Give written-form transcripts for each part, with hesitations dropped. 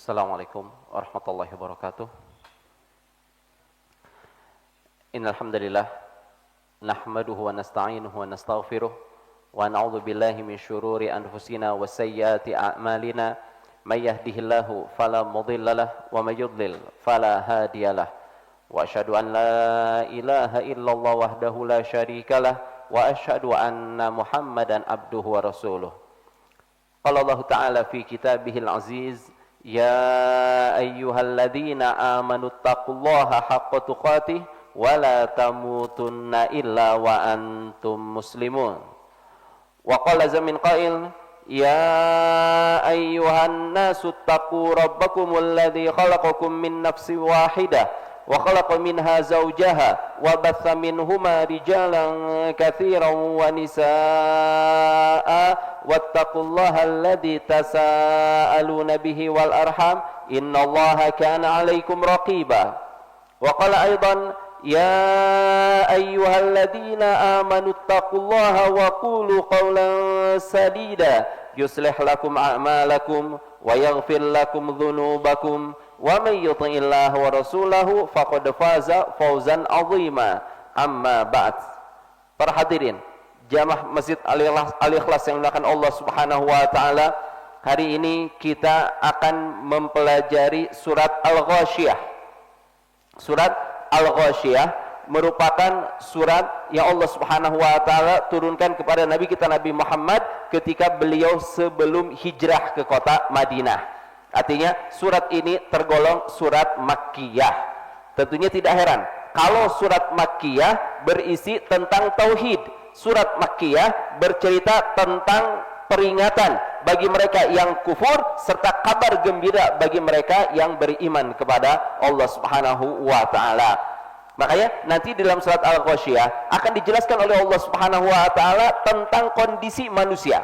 Assalamualaikum warahmatullahi wabarakatuh. Innal hamdalillah nahmaduhu wa nasta'inuhu wa nastaghfiruh wa na'udzu billahi min syururi anfusina wa sayyiati a'malina may yahdihillahu fala mudhillalah wa may yudlil fala hadiyalah wa asyhadu an la ilaha illallah wahdahu la syarikalah wa asyhadu anna Muhammadan abduhu wa rasuluh. Qala Allah Ta'ala fi kitabihil aziz, ya ayyuhalladzina amanu taqullaha haqqa tuqatih wa la tamutunna illa wa antum muslimun. Wa qala zamin qail, ya ayyuhan nasu taqu rabbakumul ladzi khalaqakum min nafsin wahidah wa khalaqa minha zawjaha wa batha minhuma rijalan katsiran wa nisaa wattaqullaha alladzi tasaaluna bihi wal arham innallaha kana 'alaikum raqiba. Wa qala aidan, ya ayyuhalladzina amanu taqullaha wa qulu qawlan sadida yuslih lakum a'malakum wa yaghfir lakum dhunubakum wa may yuti'illaha wa rasulahu faqad faza fawzan 'azima. Amma ba'd. Para hadirin jamaah Masjid Al-Ikhlas yang dimuliakan Allah Subhanahu wa taala, hari ini kita akan mempelajari surat Al-Ghasyiyah. Surat Al-Ghasyiyah merupakan surat yang Allah Subhanahu wa taala turunkan kepada Nabi kita Nabi Muhammad ketika beliau sebelum hijrah ke kota Madinah. Artinya surat ini tergolong surat Makkiyah. Tentunya tidak heran kalau surat Makkiyah berisi tentang tauhid. Surat Makkiyah bercerita tentang peringatan bagi mereka yang kufur serta kabar gembira bagi mereka yang beriman kepada Allah Subhanahu wa taala. Makanya nanti dalam surat Al-Ghasyiyah akan dijelaskan oleh Allah Subhanahu wa taala tentang kondisi manusia.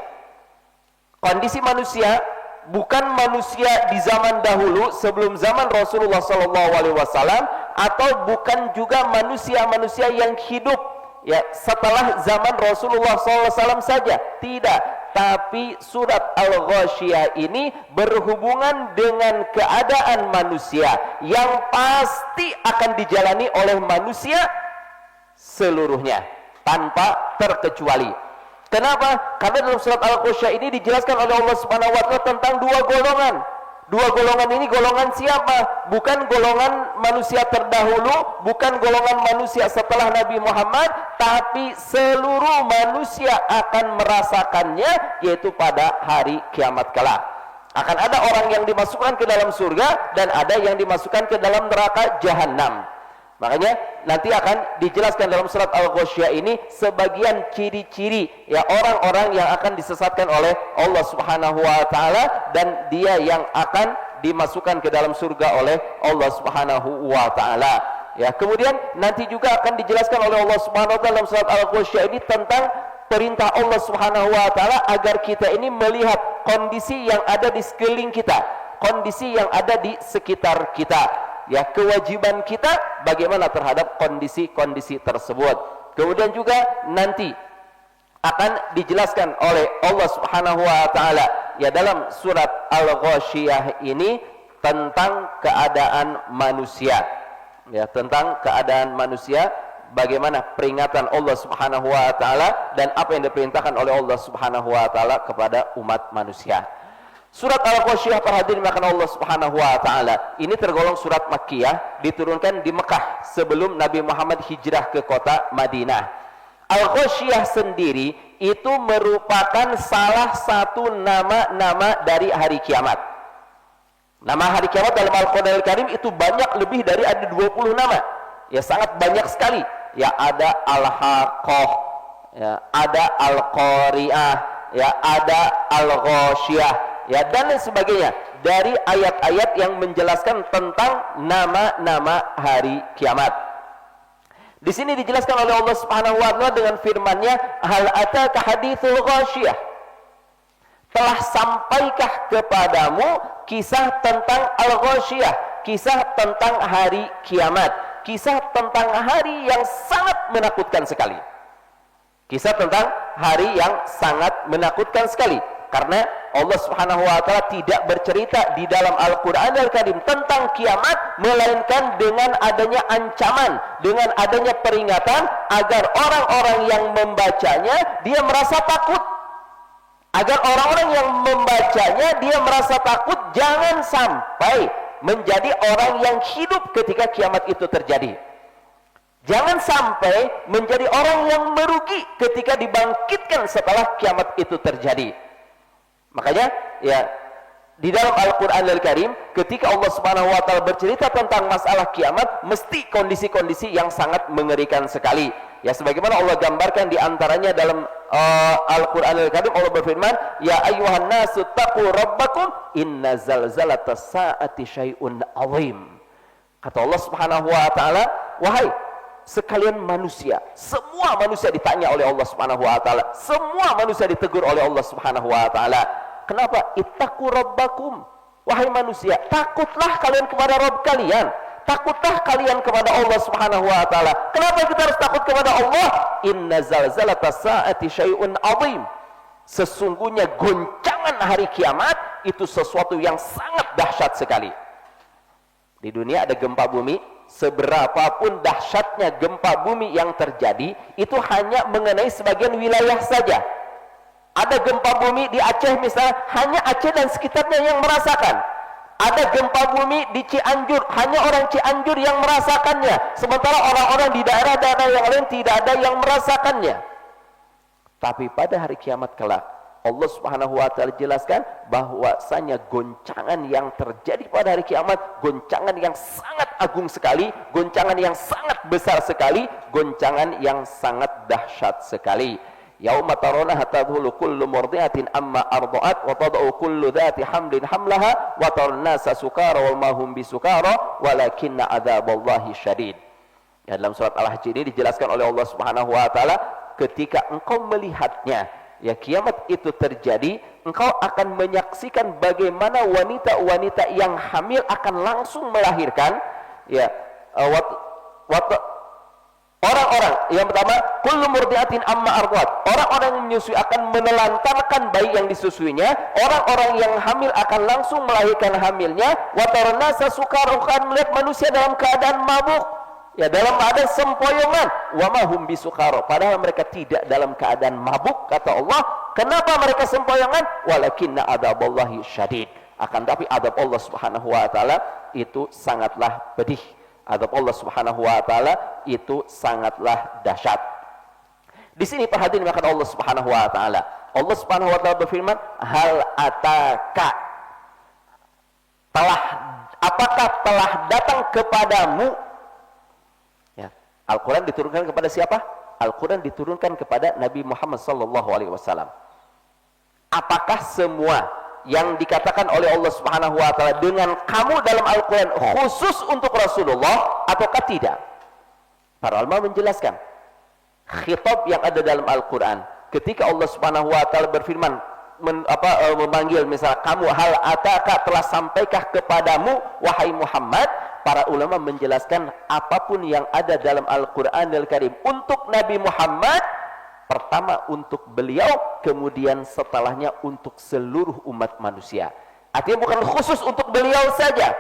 Kondisi manusia bukan manusia di zaman dahulu sebelum zaman Rasulullah SAW, atau bukan juga manusia-manusia yang hidup ya setelah zaman Rasulullah SAW saja. Tidak, tapi surat Al-Ghasyiyah ini berhubungan dengan keadaan manusia yang pasti akan dijalani oleh manusia seluruhnya tanpa terkecuali. Kenapa? Karena dalam surat Al-Ghasyiyah ini dijelaskan oleh Allah Subhanahu wa taala tentang dua golongan. Dua golongan ini golongan siapa? Bukan golongan manusia terdahulu, bukan golongan manusia setelah Nabi Muhammad, tapi seluruh manusia akan merasakannya, yaitu pada hari kiamat kelak. Akan ada orang yang dimasukkan ke dalam surga dan ada yang dimasukkan ke dalam neraka jahanam. Makanya nanti akan dijelaskan dalam surat Al-Ghasyiyah ini sebagian ciri-ciri ya orang-orang yang akan disesatkan oleh Allah Subhanahu wa taala dan dia yang akan dimasukkan ke dalam surga oleh Allah Subhanahu wa taala. Ya, kemudian nanti juga akan dijelaskan oleh Allah Subhanahu wa taala dalam surat Al-Ghasyiyah ini tentang perintah Allah Subhanahu wa taala agar kita ini melihat kondisi yang ada di sekeliling kita, kondisi yang ada di sekitar kita. Ya, kewajiban kita bagaimana terhadap kondisi-kondisi tersebut. Kemudian juga nanti akan dijelaskan oleh Allah Subhanahu wa taala ya dalam surat Al-Ghasyiyah ini tentang keadaan manusia. Ya, tentang keadaan manusia, bagaimana peringatan Allah Subhanahu wa taala dan apa yang diperintahkan oleh Allah Subhanahu wa taala kepada umat manusia. Surat Al-Ghasyiyah para hadirin dimuliakan Allah Subhanahu wa taala ini tergolong surat Makkiyah, diturunkan di Mekah sebelum Nabi Muhammad hijrah ke kota Madinah. Al-Ghasyiyah sendiri itu merupakan salah satu nama-nama dari hari kiamat. Nama hari kiamat dalam Al-Qur'anul Karim itu banyak, lebih dari ada 20 nama. Ya, sangat banyak sekali. Ya, ada Al-Haqqah, ya, ada Al-Qari'ah, ya, ada Al-Ghasyiyah, ya, dan lain sebagainya dari ayat-ayat yang menjelaskan tentang nama-nama hari kiamat. Di sini dijelaskan oleh Allah Subhanahu wa taala dengan firman-Nya, hal ataka haditsul ghasyiyah, telah sampaikah kepadamu kisah tentang Al-Ghasyiyah, kisah tentang hari kiamat, kisah tentang hari yang sangat menakutkan sekali. Kisah tentang hari yang sangat menakutkan sekali. Karena Allah Subhanahu wa taala tidak bercerita di dalam Al-Qur'an Al-Karim tentang kiamat melainkan dengan adanya ancaman, dengan adanya peringatan agar orang-orang yang membacanya dia merasa takut. Agar orang-orang yang membacanya dia merasa takut jangan sampai menjadi orang yang hidup ketika kiamat itu terjadi. Jangan sampai menjadi orang yang merugi ketika dibangkitkan setelah kiamat itu terjadi. Makanya ya di dalam Al-Qur'an Al-Karim ketika Allah Subhanahu wa taala bercerita tentang masalah kiamat mesti kondisi-kondisi yang sangat mengerikan sekali. Ya sebagaimana Allah gambarkan di antaranya dalam Al-Qur'an Al-Karim Allah berfirman, "Ya ayyuhan nasu taqu rabbakum inna zalzalatas saati syai'un 'azim." Kata Allah Subhanahu wa taala, wahai sekalian manusia, semua manusia ditanya oleh Allah Subhanahu wa taala, semua manusia ditegur oleh Allah Subhanahu wa taala. Kenapa? Ittaqu rabbakum. Wahai manusia, takutlah kalian kepada Rabb kalian. Takutlah kalian kepada Allah Subhanahu wa taala. Kenapa kita harus takut kepada Allah? Inna zalzalatas saati syai'un 'azim. Sesungguhnya goncangan hari kiamat itu sesuatu yang sangat dahsyat sekali. Di dunia ada gempa bumi, seberapapun dahsyatnya gempa bumi yang terjadi, itu hanya mengenai sebagian wilayah saja. Ada gempa bumi di Aceh misalnya, hanya Aceh dan sekitarnya yang merasakan. Ada gempa bumi di Cianjur, hanya orang Cianjur yang merasakannya. Sementara orang-orang di daerah-daerah yang lain tidak ada yang merasakannya. Tapi pada hari kiamat kelak, Allah Subhanahu wa taala jelaskan bahwasanya goncangan yang terjadi pada hari kiamat, goncangan yang sangat agung sekali, goncangan yang sangat besar sekali, goncangan yang sangat dahsyat sekali. Yauma tarawnaha tadhulu kullu murdi'atin amma arda'at wa tad'u kullu dhati hamlin hamlaha wa taran nasa sukara wa ma hum bisukara walakinna adzaballahi syadid. Ya, dalam surat Al-Hajj ini dijelaskan oleh Allah Subhanahu wa taala, ketika engkau melihatnya, ya kiamat itu terjadi, engkau akan menyaksikan bagaimana wanita-wanita yang hamil akan langsung melahirkan. Ya, orang-orang yang pertama, kullu murdi'atin amma arda'at. Orang-orang yang menyusui akan menelantarkan bayi yang disusuinya. Orang-orang yang hamil akan langsung melahirkan hamilnya. Wa tarnasa sukara, akan melihat manusia dalam keadaan mabuk. Ya, dalam keadaan sempoyongan. Wa ma hum bisukara, padahal mereka tidak dalam keadaan mabuk, kata Allah. Kenapa mereka sempoyongan? Walakinna adzaballahi syadid. Akan tapi adab Allah Subhanahu wa taala itu sangatlah pedih. Adab Allah Subhanahu wa taala itu sangatlah dahsyat. Di sini perhatian maka Allah Subhanahu wa taala. Allah Subhanahu wa taala berfirman, "Hal ataka?" Apakah telah datang kepadamu? Al-Quran diturunkan kepada siapa? Al-Quran diturunkan kepada Nabi Muhammad SAW. Apakah semua yang dikatakan oleh Allah Subhanahu wa taala dengan kamu dalam Al-Quran khusus untuk Rasulullah ataukah tidak? Para ulama menjelaskan khitab yang ada dalam Al-Quran ketika Allah Subhanahu wa taala berfirman memanggil misalnya kamu, hal ataka, telah sampaikah kepadamu wahai Muhammad. Para ulama menjelaskan apapun yang ada dalam Al-Quran Al-Karim untuk Nabi Muhammad, pertama untuk beliau, kemudian setelahnya untuk seluruh umat manusia. Artinya bukan khusus untuk beliau saja.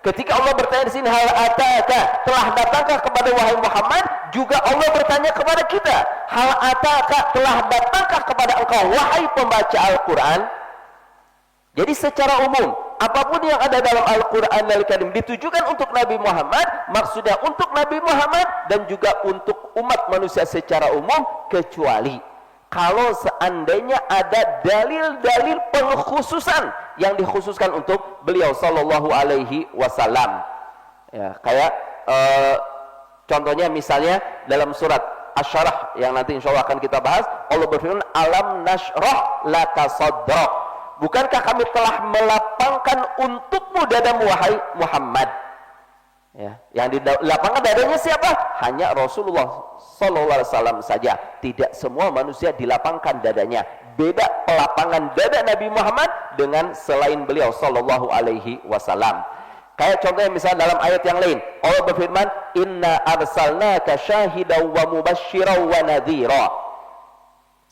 Ketika Allah bertanya di sini, hal ataka, telah datangkah kepada wahai Muhammad, juga Allah bertanya kepada kita, hal ataka, telah datangkah kepada engkau wahai pembaca Al-Quran. Jadi secara umum, apapun yang ada dalam Al-Quran Al-Karim ditujukan untuk Nabi Muhammad, maksudnya untuk Nabi Muhammad dan juga untuk umat manusia secara umum, kecuali kalau seandainya ada dalil-dalil pengkhususan yang dikhususkan untuk beliau sallallahu alaihi wasallam. Ya, kayak contohnya misalnya dalam surat Asy-Syarah yang nanti insyaallah akan kita bahas, Allah berfirman, "Alam nashrah laka sadrak." Bukankah kami telah melapangkan untukmu dadamu wahai Muhammad? Ya, yang dilapangkan dadanya siapa? Hanya Rasulullah sallallahu alaihi wasallam saja. Tidak semua manusia dilapangkan dadanya. Beda pelapangan dada Nabi Muhammad dengan selain beliau sallallahu alaihi wasallam. Kayak contohnya misalnya dalam ayat yang lain, Allah berfirman, "Inna arsalnaka syahidan wa mubasysyiran wa nadhira."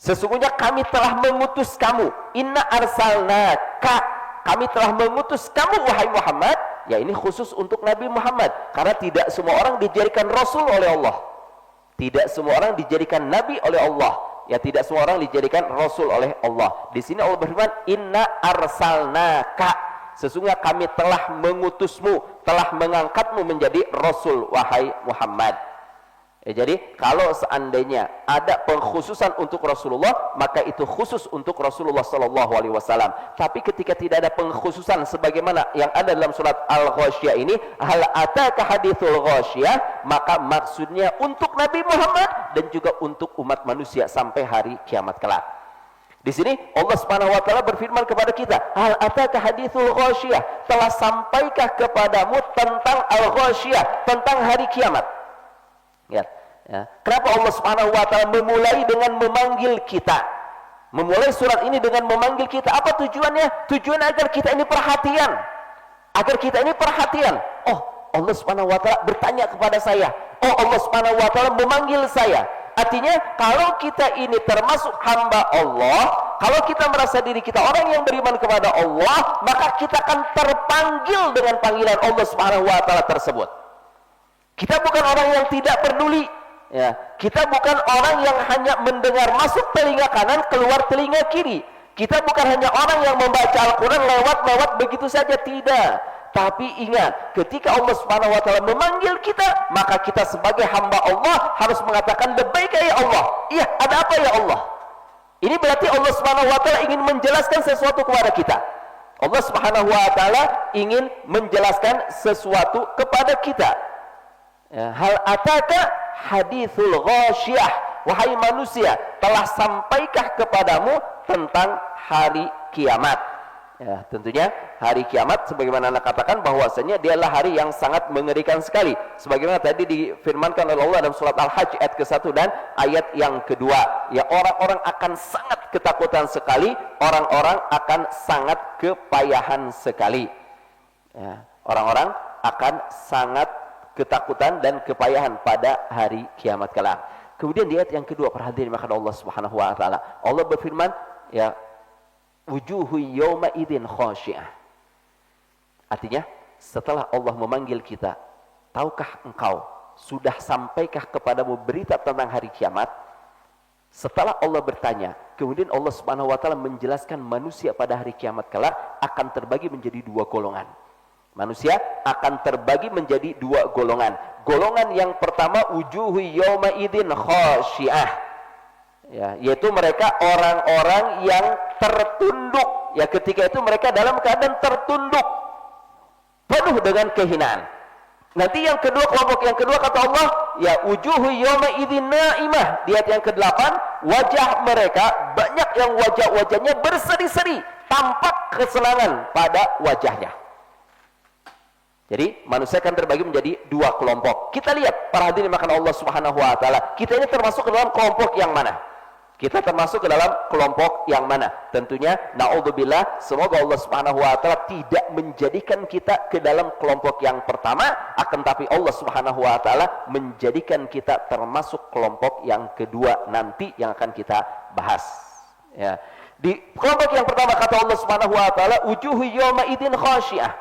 Sesungguhnya kami telah mengutus kamu. Inna arsalnaka. Kami telah mengutus kamu wahai Muhammad. Ya, ini khusus untuk Nabi Muhammad, karena tidak semua orang dijadikan rasul oleh Allah. Tidak semua orang dijadikan nabi oleh Allah. Ya, tidak semua orang dijadikan rasul oleh Allah. Di sini Allah berfirman, Inna arsalnaka. Sesungguhnya kami telah mengutusmu, telah mengangkatmu menjadi rasul wahai Muhammad. Jadi kalau seandainya ada pengkhususan untuk Rasulullah, maka itu khusus untuk Rasulullah SAW. Tapi ketika tidak ada pengkhususan sebagaimana yang ada dalam surat Al-Ghasyiyah ini, hal ataka hadithul Ghasyiyah, maka maksudnya untuk Nabi Muhammad dan juga untuk umat manusia sampai hari kiamat kelak. Di sini Allah Subhanahu wa taala berfirman kepada kita, hal ataka hadithul Ghasyiyah, telah sampaikah kepadamu tentang Al-Ghasyiyah, tentang hari kiamat. Ya. Kenapa Allah Subhanahu wa taala memulai dengan memanggil kita? Memulai surat ini dengan memanggil kita. Apa tujuannya? Tujuannya agar kita ini perhatian. Agar kita ini perhatian. Oh, Allah Subhanahu wa taala bertanya kepada saya. Oh, Allah Subhanahu wa taala memanggil saya. Artinya kalau kita ini termasuk hamba Allah, kalau kita merasa diri kita orang yang beriman kepada Allah, maka kita akan terpanggil dengan panggilan Allah Subhanahu wa taala tersebut. Kita bukan orang yang tidak peduli, ya. Kita bukan orang yang hanya mendengar masuk telinga kanan, keluar telinga kiri. Kita bukan hanya orang yang membaca Al-Quran lewat-lewat begitu saja, tidak. Tapi ingat, ketika Allah Subhanahu wa taala memanggil kita, maka kita sebagai hamba Allah harus mengatakan labbaika ya Allah. Iya, ada apa ya Allah? Ini berarti Allah Subhanahu wa taala ingin menjelaskan sesuatu kepada kita. Allah Subhanahu wa taala ingin menjelaskan sesuatu kepada kita. Ya, hal ataka hadithul Ghasyiyah, wahai manusia, telah sampaikah kepadamu tentang hari kiamat. Ya, tentunya hari kiamat sebagaimana Anda katakan bahwasanya dia adalah hari yang sangat mengerikan sekali, sebagaimana tadi difirmankan oleh Allah dalam surat Al-Hajj ayat ke-1 dan ayat yang kedua. Ya, orang-orang akan sangat ketakutan sekali, orang-orang akan sangat kepayahan sekali. Ya, orang-orang akan sangat ketakutan dan kepayahan pada hari kiamat kelak. Kemudian di ayat yang kedua, perhatian maka Allah Subhanahu wa taala. Allah berfirman, ya, wujuhu yawma idzin khasyiah. Artinya, setelah Allah memanggil kita, tahukah engkau, sudah sampaikah kepadamu berita tentang hari kiamat? Setelah Allah bertanya, kemudian Allah Subhanahu wa taala menjelaskan manusia pada hari kiamat kelak akan terbagi menjadi dua golongan. Manusia akan terbagi menjadi dua golongan. Golongan yang pertama, wujuhu yawma idzin khasyiah. Ya, yaitu mereka orang-orang yang tertunduk. Ya, ketika itu mereka dalam keadaan tertunduk, penuh dengan kehinaan. Nanti yang kedua, kelompok yang kedua kata Allah, ya, wujuhu yawma idzin naimah. Di ayat yang ke-8, wajah mereka, banyak yang wajah-wajahnya berseri-seri, tampak kesenangan pada wajahnya. Jadi manusia akan terbagi menjadi dua kelompok. Kita lihat, para hadirin makan Allah Subhanahu wa taala, kita ini termasuk ke dalam kelompok yang mana? Kita termasuk ke dalam kelompok yang mana? Tentunya naudzubillah, semoga Allah Subhanahu wa taala tidak menjadikan kita ke dalam kelompok yang pertama, akan tapi Allah Subhanahu wa taala menjadikan kita termasuk kelompok yang kedua nanti yang akan kita bahas. Ya. Di kelompok yang pertama kata Allah Subhanahu wa taala, wujuhu yawma idzin khasyiah.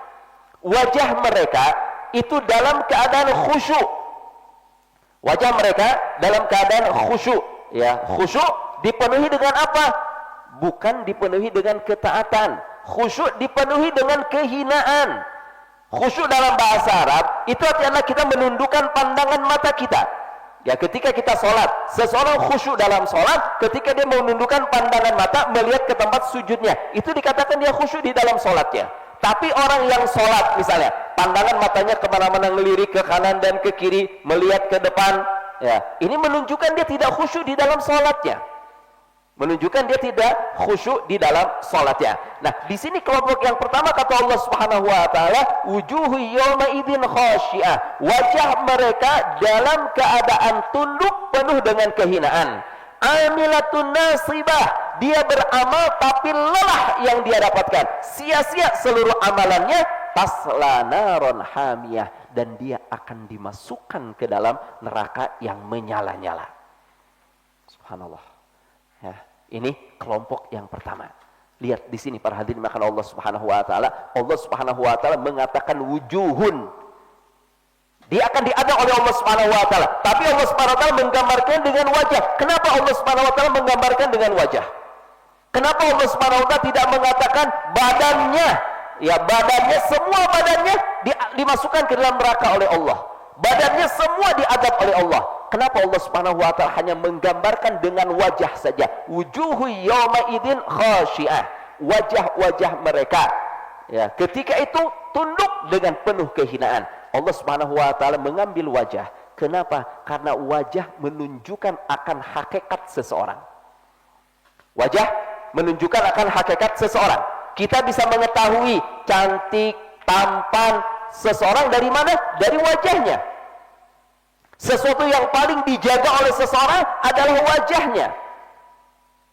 Wajah mereka itu dalam keadaan khusyuk. Wajah mereka dalam keadaan khusyuk. Ya, khusyuk dipenuhi dengan apa? Bukan dipenuhi dengan ketaatan. Khusyuk dipenuhi dengan kehinaan. Khusyuk dalam bahasa Arab itu artinya kita menundukkan pandangan mata kita. Ya, ketika kita sholat, seseorang khusyuk dalam sholat ketika dia menundukkan pandangan mata melihat ke tempat sujudnya, itu dikatakan dia khusyuk di dalam sholatnya. Tapi orang yang sholat misalnya, pandangan matanya kemana-mana, ngelirik ke kanan dan ke kiri, melihat ke depan, ya, ini menunjukkan dia tidak khusyuk di dalam sholatnya. Menunjukkan dia tidak khusyuk di dalam sholatnya. Nah, di sini kelompok yang pertama kata Allah Subhanahu wa taala, wujuhu yawma idzin khasyiah. Wajah mereka dalam keadaan tunduk penuh dengan kehinaan. Amilatun nasibah, dia beramal tapi lelah yang dia dapatkan, sia-sia seluruh amalannya. Tasla naron hamiyah, dan dia akan dimasukkan ke dalam neraka yang menyala-nyala. Subhanallah. Ya, ini kelompok yang pertama. Lihat di sini para hadirin maka Allah Subhanahu wa taala, Allah Subhanahu wa taala mengatakan wujuhun. Dia akan diadab oleh Allah Subhanahu wa taala, tapi Allah Subhanahu wa taala menggambarkan dengan wajah. Kenapa Allah Subhanahu wa taala menggambarkan dengan wajah? Kenapa Allah Subhanahu wa taala tidak mengatakan badannya? Ya, badannya, semua badannya dimasukkan ke dalam neraka oleh Allah. Badannya semua diadab oleh Allah. Kenapa Allah Subhanahu wa taala hanya menggambarkan dengan wajah saja? Wujuhu yawma idzin khashi'ah. Wajah-wajah mereka, ya, ketika itu tunduk dengan penuh kehinaan. Allah Subhanahu wa taala mengambil wajah. Kenapa? Karena wajah menunjukkan akan hakikat seseorang. Wajah menunjukkan akan hakikat seseorang. Kita bisa mengetahui cantik, tampan seseorang dari mana? Dari wajahnya. Sesuatu yang paling dijaga oleh seseorang adalah wajahnya.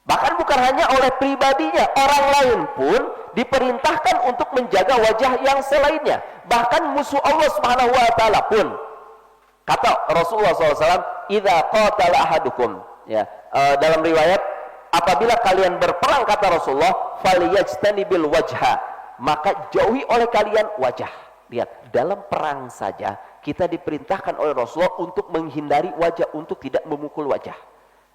Bahkan bukan hanya oleh pribadinya, orang lain pun diperintahkan untuk menjaga wajah yang selainnya. Bahkan musuh Allah Subhanahu wa taala pun, kata Rasulullah SAW, idza qatala ahadukum, ya, dalam riwayat, apabila kalian berperang, kata Rasulullah, falyajtanibil wajha, maka jauhi oleh kalian wajah. Lihat, dalam perang saja kita diperintahkan oleh Rasulullah untuk menghindari wajah, untuk tidak memukul wajah.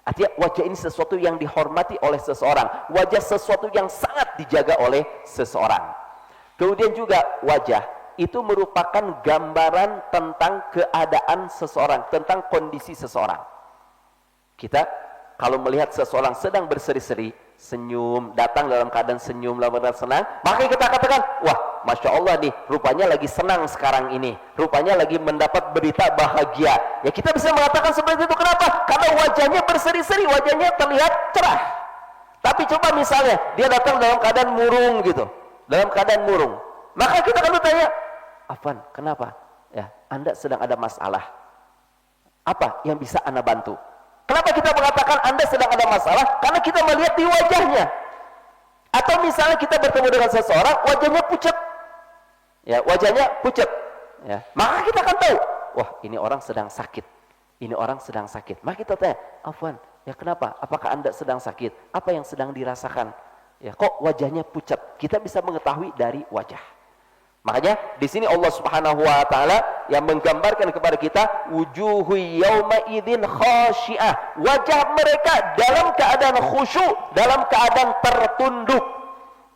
Artinya wajah ini sesuatu yang dihormati oleh seseorang, wajah sesuatu yang sangat dijaga oleh seseorang. Kemudian juga wajah itu merupakan gambaran tentang keadaan seseorang, tentang kondisi seseorang. Kita kalau melihat seseorang sedang berseri-seri, senyum, datang dalam keadaan senyum, dalam keadaan senang, maka kita katakan, wah, Masya Allah nih, rupanya lagi senang sekarang ini, rupanya lagi mendapat berita bahagia. Ya, kita bisa mengatakan seperti itu. Kenapa? Karena wajahnya berseri-seri, wajahnya terlihat cerah. Tapi coba misalnya dia datang dalam keadaan murung gitu, dalam keadaan murung, maka kita akan bertanya, Afwan, kenapa? Ya, Anda sedang ada masalah. Apa yang bisa Anda bantu? Kenapa kita mengatakan Anda sedang ada masalah? Karena kita melihat di wajahnya. Atau misalnya kita bertemu dengan seseorang, wajahnya pucat. Ya, wajahnya pucat. Ya, maka kita akan tahu, wah, ini orang sedang sakit. Ini orang sedang sakit. Maka kita tanya, Afwan, ya kenapa? Apakah Anda sedang sakit? Apa yang sedang dirasakan? Ya, kok wajahnya pucat? Kita bisa mengetahui dari wajah. Makanya di sini Allah Subhanahu wa taala yang menggambarkan kepada kita wujuhu yauma idzin khashi'ah. Wajah mereka dalam keadaan khusyuk, dalam keadaan tertunduk.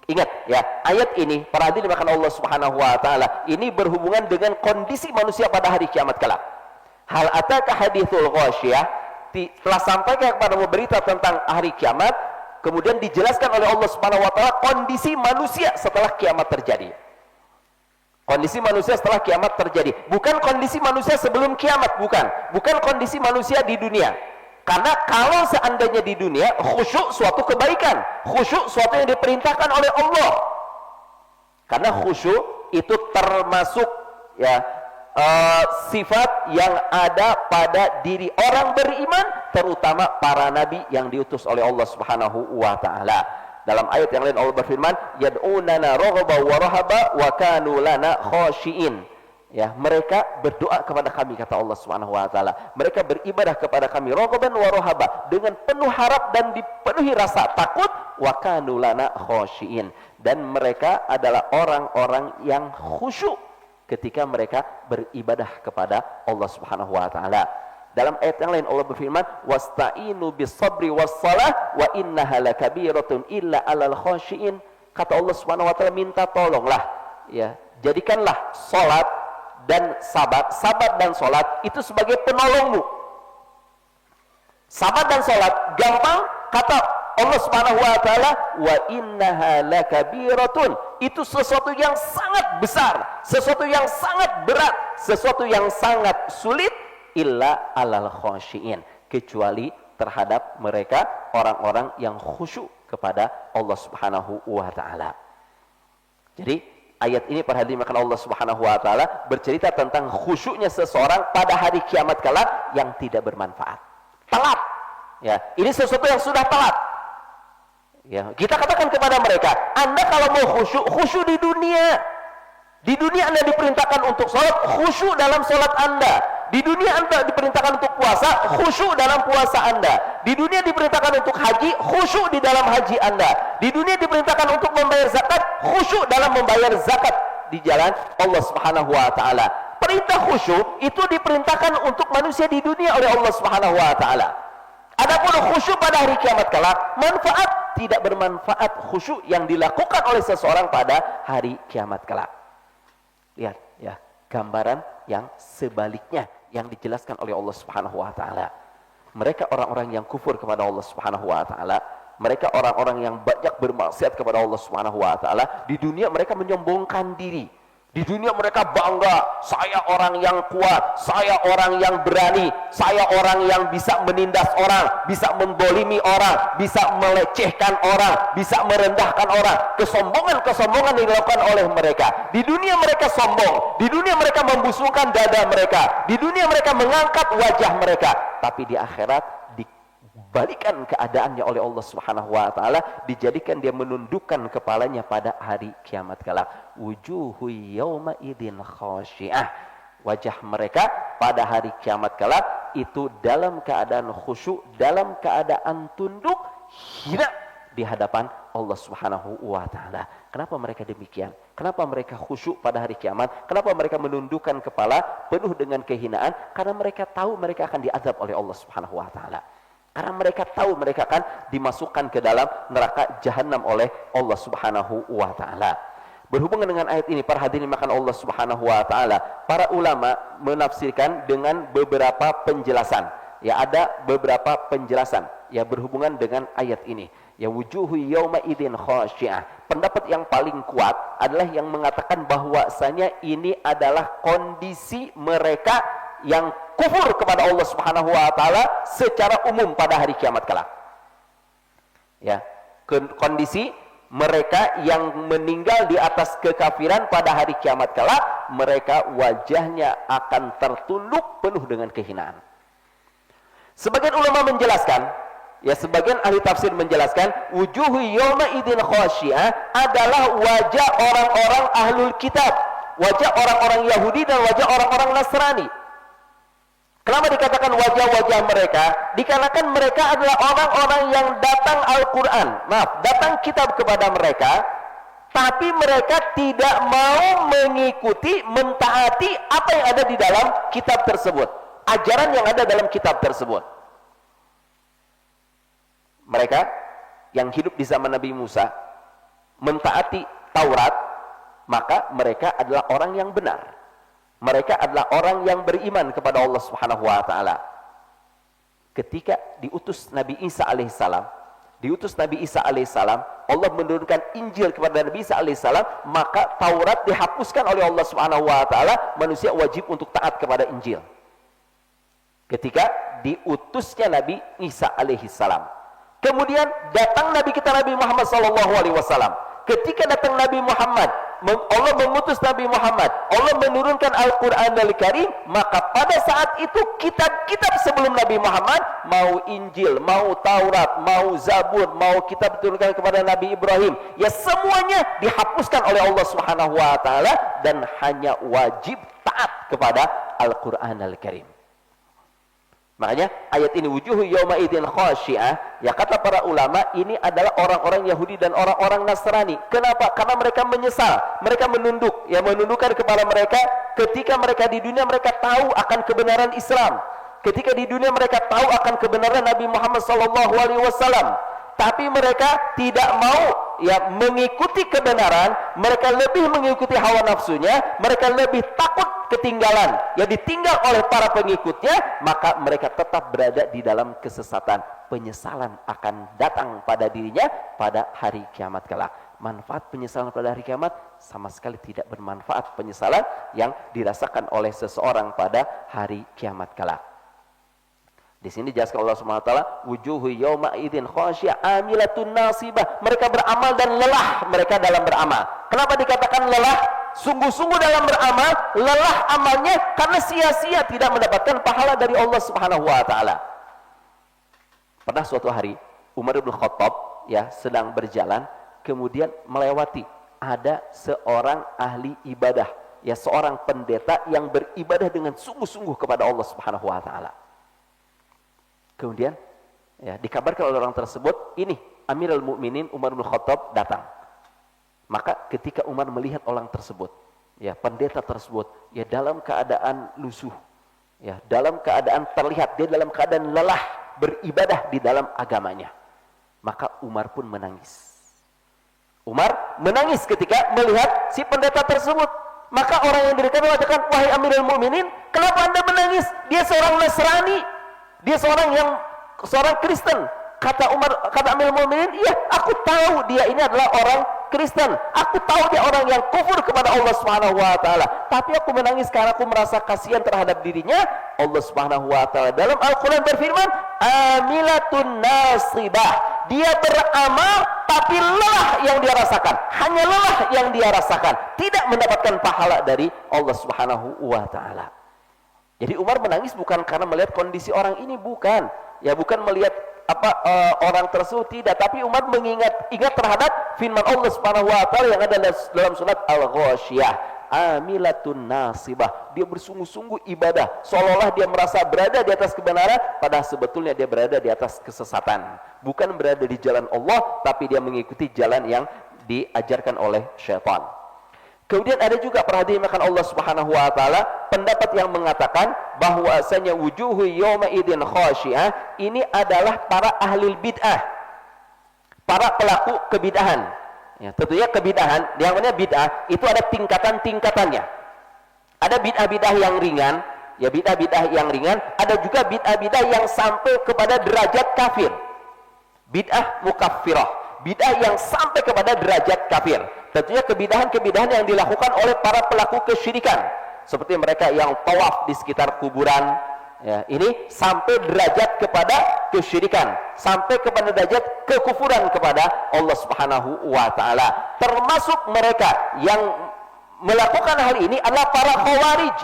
Ingat ya, ayat ini para hadirin dimakan Allah Subhanahu wa taala, ini berhubungan dengan kondisi manusia pada hari kiamat kelak. Hal ataka hadithul ghashiyah, telah sampaikan kepada berita tentang hari kiamat, kemudian dijelaskan oleh Allah Subhanahu wa taala kondisi manusia setelah kiamat terjadi. Kondisi manusia setelah kiamat terjadi, bukan kondisi manusia sebelum kiamat, bukan kondisi manusia di dunia. Karena kalau seandainya di dunia, khusyuk suatu kebaikan, khusyuk suatu yang diperintahkan oleh Allah. Karena khusyuk itu termasuk ya sifat yang ada pada diri orang beriman, terutama para nabi yang diutus oleh Allah Subhanahu wa taala. Dalam ayat yang lain Allah berfirman, yad'unana raghaba wa rahaba wa kanu lana khashiin. Ya, mereka berdoa kepada kami, kata Allah Subhanahu wa taala. Mereka beribadah kepada kami raghaban wa rahaba, dengan penuh harap dan dipenuhi rasa takut, wa kanu lana khashiin. Dan mereka adalah orang-orang yang khusyuk ketika mereka beribadah kepada Allah Subhanahu wa taala. Dalam ayat yang lain Allah berfirman, wasta'inu bis-sabri was-salah wa innaha lakabiratun illa 'alal khashiin. Kata Allah Subhanahu wa taala, minta tolonglah, ya, jadikanlah salat dan sabat dan salat itu sebagai penolongmu. Sabat dan salat gampang, kata Allah Subhanahu wa taala, wa innaha lakabiratun, itu sesuatu yang sangat besar, sesuatu yang sangat berat, sesuatu yang sangat sulit, illa alal khashiin, kecuali terhadap mereka orang-orang yang khusyuk kepada Allah Subhanahu wa taala. Jadi ayat ini perhatikan Allah Subhanahu wa taala bercerita tentang khusyuknya seseorang pada hari kiamat kelak yang tidak bermanfaat. Telat. Ya, ini sesuatu yang sudah telat. Ya, kita katakan kepada mereka, Anda kalau mau khusyuk di dunia. Di dunia Anda diperintahkan untuk sholat, khusyuk dalam sholat Anda. Di dunia Anda diperintahkan untuk puasa, khusyuk dalam puasa Anda. Di dunia diperintahkan untuk haji, khusyuk di dalam haji Anda. Di dunia diperintahkan untuk membayar zakat, khusyuk dalam membayar zakat di jalan Allah Subhanahu wa taala. Perintah khusyuk itu diperintahkan untuk manusia di dunia oleh Allah Subhanahu wa taala. Adapun khusyuk pada hari kiamat kelak, manfaat tidak bermanfaat khusyuk yang dilakukan oleh seseorang pada hari kiamat kelak. Lihat ya, gambaran yang sebaliknya yang dijelaskan oleh Allah Subhanahu wa taala. Mereka orang-orang yang kufur kepada Allah Subhanahu wa taala, mereka orang-orang yang banyak bermaksiat kepada Allah Subhanahu wa taala, di dunia mereka menyombongkan diri. Di dunia mereka bangga, saya orang yang kuat, saya orang yang berani, saya orang yang bisa menindas orang, bisa mendolimi orang, bisa melecehkan orang, bisa merendahkan orang. Kesombongan-kesombongan dilakukan oleh mereka. Di dunia mereka sombong, di dunia mereka membusungkan dada mereka, di dunia mereka mengangkat wajah mereka. Tapi di akhirat balikan keadaannya oleh Allah Subhanahu wa taala, dijadikan dia menundukkan kepalanya pada hari kiamat kelak. Wujuhu yauma idzin khasyiah. Wajah mereka pada hari kiamat kelak itu dalam keadaan khusyuk, dalam keadaan tunduk, hina di hadapan Allah Subhanahu wa taala. Kenapa mereka demikian? Kenapa mereka khusyuk pada hari kiamat? Kenapa mereka menundukkan kepala penuh dengan kehinaan? Karena mereka tahu mereka akan diazab oleh Allah Subhanahu wa taala. Karena mereka tahu mereka akan dimasukkan ke dalam neraka jahanam oleh Allah Subhanahu wa taala. Berhubungan dengan ayat ini, para hadirin makan Allah Subhanahu wa taala, para ulama menafsirkan dengan beberapa penjelasan. Ya, ada beberapa penjelasan ya berhubungan dengan ayat ini. Ya, wujuhu yauma idzin khasyiah. Pendapat yang paling kuat adalah yang mengatakan bahwasanya ini adalah kondisi mereka yang kufur kepada Allah Subhanahu wa taala secara umum pada hari kiamat kelak. Ya, kondisi mereka yang meninggal di atas kekafiran pada hari kiamat kelak, mereka wajahnya akan tertunduk penuh dengan kehinaan. Sebagian ulama menjelaskan, ya sebagian ahli tafsir menjelaskan, wujuhu yauma idzin khasyiah adalah wajah orang-orang ahlul kitab, wajah orang-orang Yahudi dan wajah orang-orang Nasrani. Kenapa dikatakan wajah-wajah mereka? Dikarenakan mereka adalah orang-orang yang datang Al-Quran, datang kitab kepada mereka, tapi mereka tidak mau mengikuti, mentaati apa yang ada di dalam kitab tersebut, ajaran yang ada dalam kitab tersebut. Mereka yang hidup di zaman Nabi Musa mentaati Taurat, maka mereka adalah orang yang benar. Mereka adalah orang yang beriman kepada Allah Subhanahu wa taala. Ketika diutus Nabi Isa alaihissalam, Allah menurunkan Injil kepada Nabi Isa alaihissalam, maka Taurat dihapuskan oleh Allah Subhanahu wa taala, manusia wajib untuk taat kepada Injil. Ketika diutusnya Nabi Isa alaihissalam. Kemudian datang Nabi kita Nabi Muhammad sallallahu alaihi wasallam. Ketika datang Nabi Muhammad, Allah mengutus Nabi Muhammad, Allah menurunkan Al-Quran Al-Karim, maka pada saat itu kitab-kitab sebelum Nabi Muhammad, mau Injil, mau Taurat, mau Zabur, mau kitab diturunkan kepada Nabi Ibrahim, ya semuanya dihapuskan oleh Allah Subhanahu wa taala dan hanya wajib taat kepada Al-Quran Al-Karim. Makanya ayat ini wujuhu yauma idzin khasyiah, ya kata para ulama ini adalah orang-orang Yahudi dan orang-orang Nasrani. Kenapa? Karena mereka menyesal, mereka menunduk, ya menundukkan kepala mereka ketika mereka di dunia mereka tahu akan kebenaran Islam. Ketika di dunia mereka tahu akan kebenaran Nabi Muhammad sallallahu alaihi wasallam. Tapi mereka tidak mau ya mengikuti kebenaran, mereka lebih mengikuti hawa nafsunya, mereka lebih takut ketinggalan, ya ditinggal oleh para pengikutnya, maka mereka tetap berada di dalam kesesatan. Penyesalan akan datang pada dirinya pada hari kiamat kelak. Manfaat penyesalan pada hari kiamat sama sekali tidak bermanfaat penyesalan yang dirasakan oleh seseorang pada hari kiamat kelak. Di sini dijelaskan Allah Subhanahu wa taala, wujuhu yauma idzin khasyiah amilatun nasibah. Mereka beramal dan lelah mereka dalam beramal. Kenapa dikatakan lelah? Sungguh-sungguh dalam beramal, lelah amalnya karena sia-sia tidak mendapatkan pahala dari Allah Subhanahu wa taala. Pernah suatu hari Umar bin Khattab ya sedang berjalan, kemudian melewati ada seorang ahli ibadah, ya seorang pendeta yang beribadah dengan sungguh-sungguh kepada Allah Subhanahu wa taala. Kemudian ya dikabarkan oleh orang tersebut, ini Amirul Mukminin Umar bin Khattab datang. Maka ketika Umar melihat orang tersebut, ya pendeta tersebut, ya dalam keadaan lusuh, ya dalam keadaan terlihat dia dalam keadaan lelah beribadah di dalam agamanya, maka Umar pun menangis. Umar menangis ketika melihat si pendeta tersebut. Maka orang yang dekat mengatakan, wahai Amirul Mukminin, kenapa Anda menangis? Dia seorang Nasrani, dia seorang Kristen. Kata Umar, kata Amirul Mukminin, iya, aku tahu dia ini adalah orang Kristen. Aku tahu dia orang yang kufur kepada Allah Subhanahu wa taala. Tapi aku menangis karena aku merasa kasihan terhadap dirinya. Allah Subhanahu wa taala dalam Al-Qur'an berfirman, amilatun nasibah. Dia beramal tapi lelah yang dia rasakan. Hanya lelah yang dia rasakan, tidak mendapatkan pahala dari Allah Subhanahu wa taala. Jadi Umar menangis bukan karena melihat kondisi orang ini, bukan. Ya bukan melihat orang tersebut, tidak, tapi Umar ingat terhadap firman Allah Subhanahu wa taala yang ada dalam surat Al-Ghasyiyah, amilatun nasibah. Dia bersungguh-sungguh ibadah seolah-olah dia merasa berada di atas kebenaran, padahal sebetulnya dia berada di atas kesesatan. Bukan berada di jalan Allah, tapi dia mengikuti jalan yang diajarkan oleh syaitan. Kemudian ada juga, perhatikan Allah Subhanahu wa taala, pendapat yang mengatakan bahwasanya wujuhu yawma idin khasyiah ini adalah para ahli bid'ah, para pelaku kebid'ahan. Ya, tentunya kebid'ahan, yang namanya bid'ah itu ada tingkatan-tingkatannya. Ada bid'ah-bid'ah yang ringan, ya bid'ah-bid'ah yang ringan, ada juga bid'ah-bid'ah yang sampai kepada derajat kafir. Bid'ah mukaffirah, bid'ah yang sampai kepada derajat kafir. Tentunya kebidahan-kebidahan yang dilakukan oleh para pelaku kesyirikan, seperti mereka yang tawaf di sekitar kuburan, ya, ini sampai derajat kepada kesyirikan, sampai kepada derajat kekufuran kepada Allah Subhanahu wa taala. Termasuk mereka yang melakukan hal ini adalah para khawarij.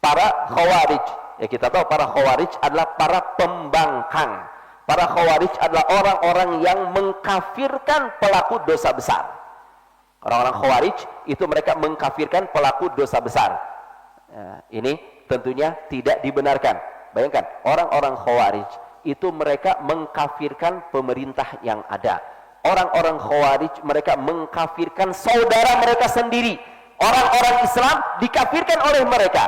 Para khawarij, ya kita tahu para khawarij adalah para pembangkang. Para khawarij adalah orang-orang yang mengkafirkan pelaku dosa besar. Orang-orang khawarij itu mereka mengkafirkan pelaku dosa besar. Ya, ini tentunya tidak dibenarkan. Bayangkan, orang-orang khawarij itu mereka mengkafirkan pemerintah yang ada. Orang-orang khawarij mereka mengkafirkan saudara mereka sendiri. Orang-orang Islam dikafirkan oleh mereka.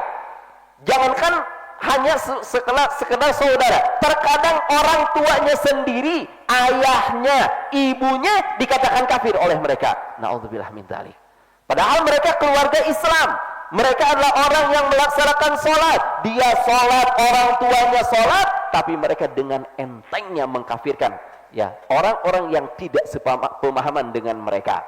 Jangankan hanya sekedar saudara, terkadang orang tuanya sendiri, ayahnya, ibunya dikatakan kafir oleh mereka. Na'udzubillah min dzalik. Padahal mereka keluarga Islam, mereka adalah orang yang melaksanakan sholat. Dia sholat, orang tuanya sholat, tapi mereka dengan entengnya mengkafirkan, ya, orang-orang yang tidak sepemahaman dengan mereka.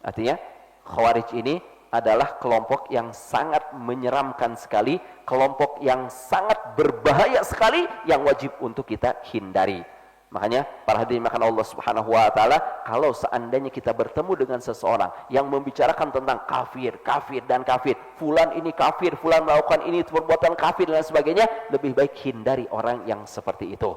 Artinya khawarij ini adalah kelompok yang sangat menyeramkan sekali, kelompok yang sangat berbahaya sekali, yang wajib untuk kita hindari. Makanya para hadirin makan Allah Subhanahu wa taala, kalau seandainya kita bertemu dengan seseorang yang membicarakan tentang kafir, kafir dan kafir, fulan ini kafir, fulan melakukan ini perbuatan kafir dan sebagainya, lebih baik hindari orang yang seperti itu.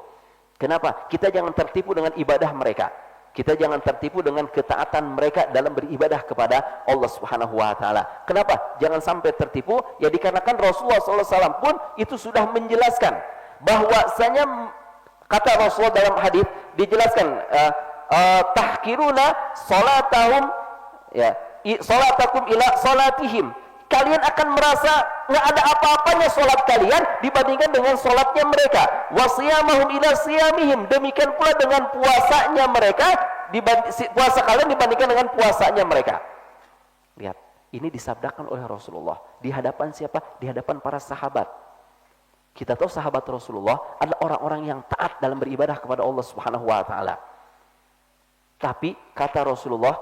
Kenapa? Kita jangan tertipu dengan ibadah mereka. Kita jangan tertipu dengan ketaatan mereka dalam beribadah kepada Allah Subhanahu wa taala. Kenapa? Jangan sampai tertipu, ya dikarenakan Rasulullah SAW pun itu sudah menjelaskan bahwasanya, kata Rasulullah dalam hadis dijelaskan, tahkiruna salatahum, ya, salatakum ila salatihim. Kalian akan merasa nggak ada apa-apanya solat kalian dibandingkan dengan solatnya mereka. Wasiyamahum ila siyamihim. Demikian pula dengan puasanya mereka, puasa kalian dibandingkan dengan puasanya mereka. Lihat, ini disabdakan oleh Rasulullah di hadapan siapa? Di hadapan para sahabat. Kita tahu sahabat Rasulullah adalah orang-orang yang taat dalam beribadah kepada Allah Subhanahu wa taala. Tapi kata Rasulullah,